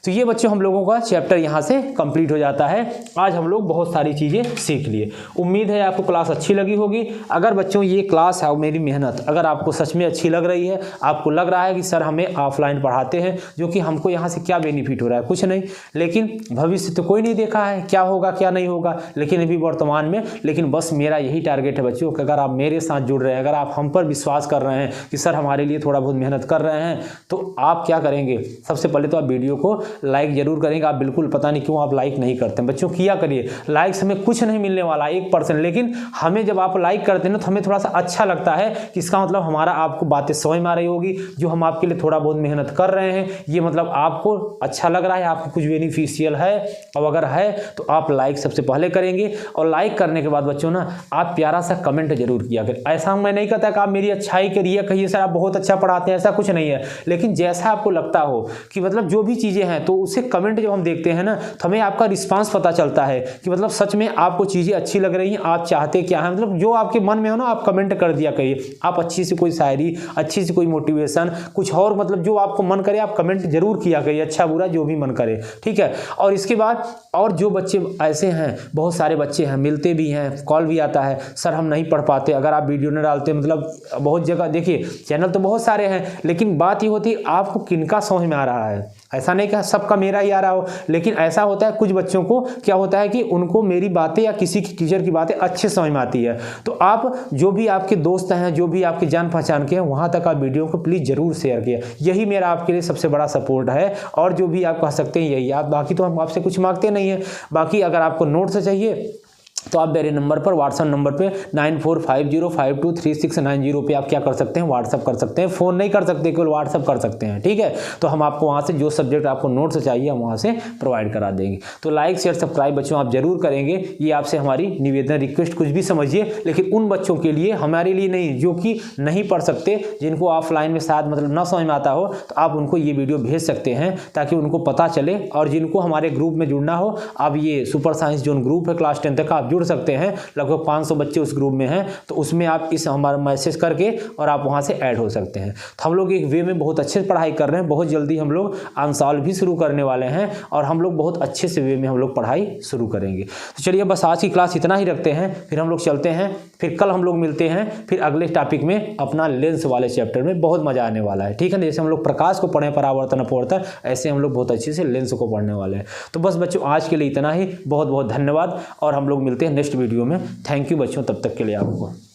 तो ये बच्चों हम लोगों का चैप्टर यहाँ से कंप्लीट हो जाता है। आज हम लोग बहुत सारी चीज़ें सीख लिए। उम्मीद है आपको क्लास अच्छी लगी होगी। अगर बच्चों ये क्लास है, मेरी मेहनत अगर आपको सच में अच्छी लग रही है, आपको लग रहा है कि सर हमें ऑफलाइन पढ़ाते हैं, जो कि हमको यहाँ से क्या बेनिफिट हो रहा है? कुछ नहीं, लेकिन भविष्य तो कोई नहीं देखा है, क्या होगा क्या नहीं होगा, लेकिन अभी वर्तमान में, लेकिन बस मेरा यही टारगेट है बच्चों कि अगर आप मेरे साथ जुड़ रहे हैं, अगर आप हम पर विश्वास कर रहे हैं कि सर हमारे लिए थोड़ा बहुत मेहनत कर रहे हैं, तो आप क्या करेंगे? सबसे पहले तो आप वीडियो को लाइक जरूर करेंगे। आप बिल्कुल पता नहीं क्यों आप लाइक नहीं करते हैं बच्चों, किया करिए। लाइक से हमें कुछ नहीं मिलने वाला 1%, लेकिन हमें जब आप लाइक करते हैं तो हमें थोड़ा सा अच्छा लगता है कि इसका मतलब हमारा आपको बातें समझ में आ रही होगी, जो हम आपके लिए थोड़ा बहुत मेहनत कर रहे हैं, ये मतलब आपको अच्छा लग रहा है, आपको कुछ बेनिफिशियल है। और अगर है तो आप लाइक सबसे पहले करेंगे, और लाइक करने के बाद बच्चों ना आप प्यारा सा कमेंट जरूर किया करें। ऐसा मैं नहीं कहता कि आप मेरी अच्छाई करिए, कहिए सर आप बहुत अच्छा पढ़ाते हैं, ऐसा कुछ नहीं है, लेकिन जैसा आपको लगता हो कि मतलब जो भी चीज़ें हैं, तो उसे कमेंट जब हम देखते हैं ना, तो हमें आपका रिस्पांस पता चलता है कि मतलब सच में आपको चीज़ें अच्छी लग रही हैं, आप चाहते क्या हैं, मतलब जो आपके मन में हो ना आप कमेंट कर दिया करिए। आप अच्छी सी कोई शायरी, अच्छी सी कोई मोटिवेशन, कुछ और मतलब जो आपको मन करे आप कमेंट जरूर किया करिए, अच्छा बुरा जो भी मन करे। ठीक है, और इसके बाद और जो बच्चे ऐसे हैं, बहुत सारे बच्चे हैं, मिलते भी हैं, कॉल भी आता है, सर हम नहीं पढ़ पाते अगर आप वीडियो नहीं डालते। मतलब बहुत जगह देखिए चैनल तो बहुत सारे हैं, लेकिन बात ये होती है आपको किनका समझ में आ रहा है। ऐसा नहीं कि सबका मेरा ही आ रहा हो, लेकिन ऐसा होता है कुछ बच्चों को क्या होता है कि उनको मेरी बातें या किसी की टीचर की बातें अच्छे समझ में आती है। तो आप जो भी आपके दोस्त हैं, जो भी आपके जान पहचान के हैं, वहाँ तक आप वीडियो को प्लीज़ ज़रूर शेयर किया। यही मेरा आपके लिए सबसे बड़ा सपोर्ट है, और जो भी आप कह सकते हैं यही। आप बाकी तो हम आपसे कुछ मांगते नहीं हैं। बाकी अगर आपको नोट्स चाहिए तो आप मेरे नंबर पर, व्हाट्सएप नंबर पे 9450523690 पे आप क्या कर सकते हैं? व्हाट्सएप कर सकते हैं। फ़ोन नहीं कर सकते, केवल व्हाट्सएप कर सकते हैं। ठीक है, तो हम आपको वहाँ से जो सब्जेक्ट आपको नोट्स चाहिए हम वहाँ से प्रोवाइड करा देंगे। तो लाइक शेयर सब्सक्राइब बच्चों आप जरूर करेंगे, ये आपसे हमारी निवेदन, रिक्वेस्ट, कुछ भी समझिए, लेकिन उन बच्चों के लिए, हमारे लिए नहीं, जो कि नहीं पढ़ सकते, जिनको ऑफलाइन में शायद मतलब ना समझ में आता हो, तो आप उनको ये वीडियो भेज सकते हैं ताकि उनको पता चले। और जिनको हमारे ग्रुप में जुड़ना हो, आप ये सुपर साइंस जोन ग्रुप है क्लास 10 तक का, आप जुड़ सकते हैं, लगभग 500 बच्चे उस ग्रुप में हैं, तो उसमें आप इस हमारा मैसेज करके और आप वहाँ से ऐड हो सकते हैं। तो हम लोग एक वे में बहुत अच्छे से पढ़ाई कर रहे हैं, बहुत जल्दी हम लोग आंसॉल्व भी शुरू करने वाले हैं और हम लोग बहुत अच्छे से वे में हम लोग पढ़ाई शुरू करेंगे। तो चलिए बस आज की क्लास इतना ही रखते हैं, फिर हम लोग चलते हैं, फिर कल हम लोग मिलते हैं फिर अगले टॉपिक में अपना लेंस वाले चैप्टर में। बहुत मजा आने वाला है, ठीक है ना। जैसे हम लोग प्रकाश को पढ़े परावर्तन अपवर्तन, ऐसे हम लोग बहुत अच्छे से लेंस को पढ़ने वाले हैं। तो बस बच्चों आज के लिए इतना ही, बहुत बहुत धन्यवाद और हम लोग मिलते हैं नेक्स्ट वीडियो में। थैंक यू बच्चों, तब तक के लिए आपको।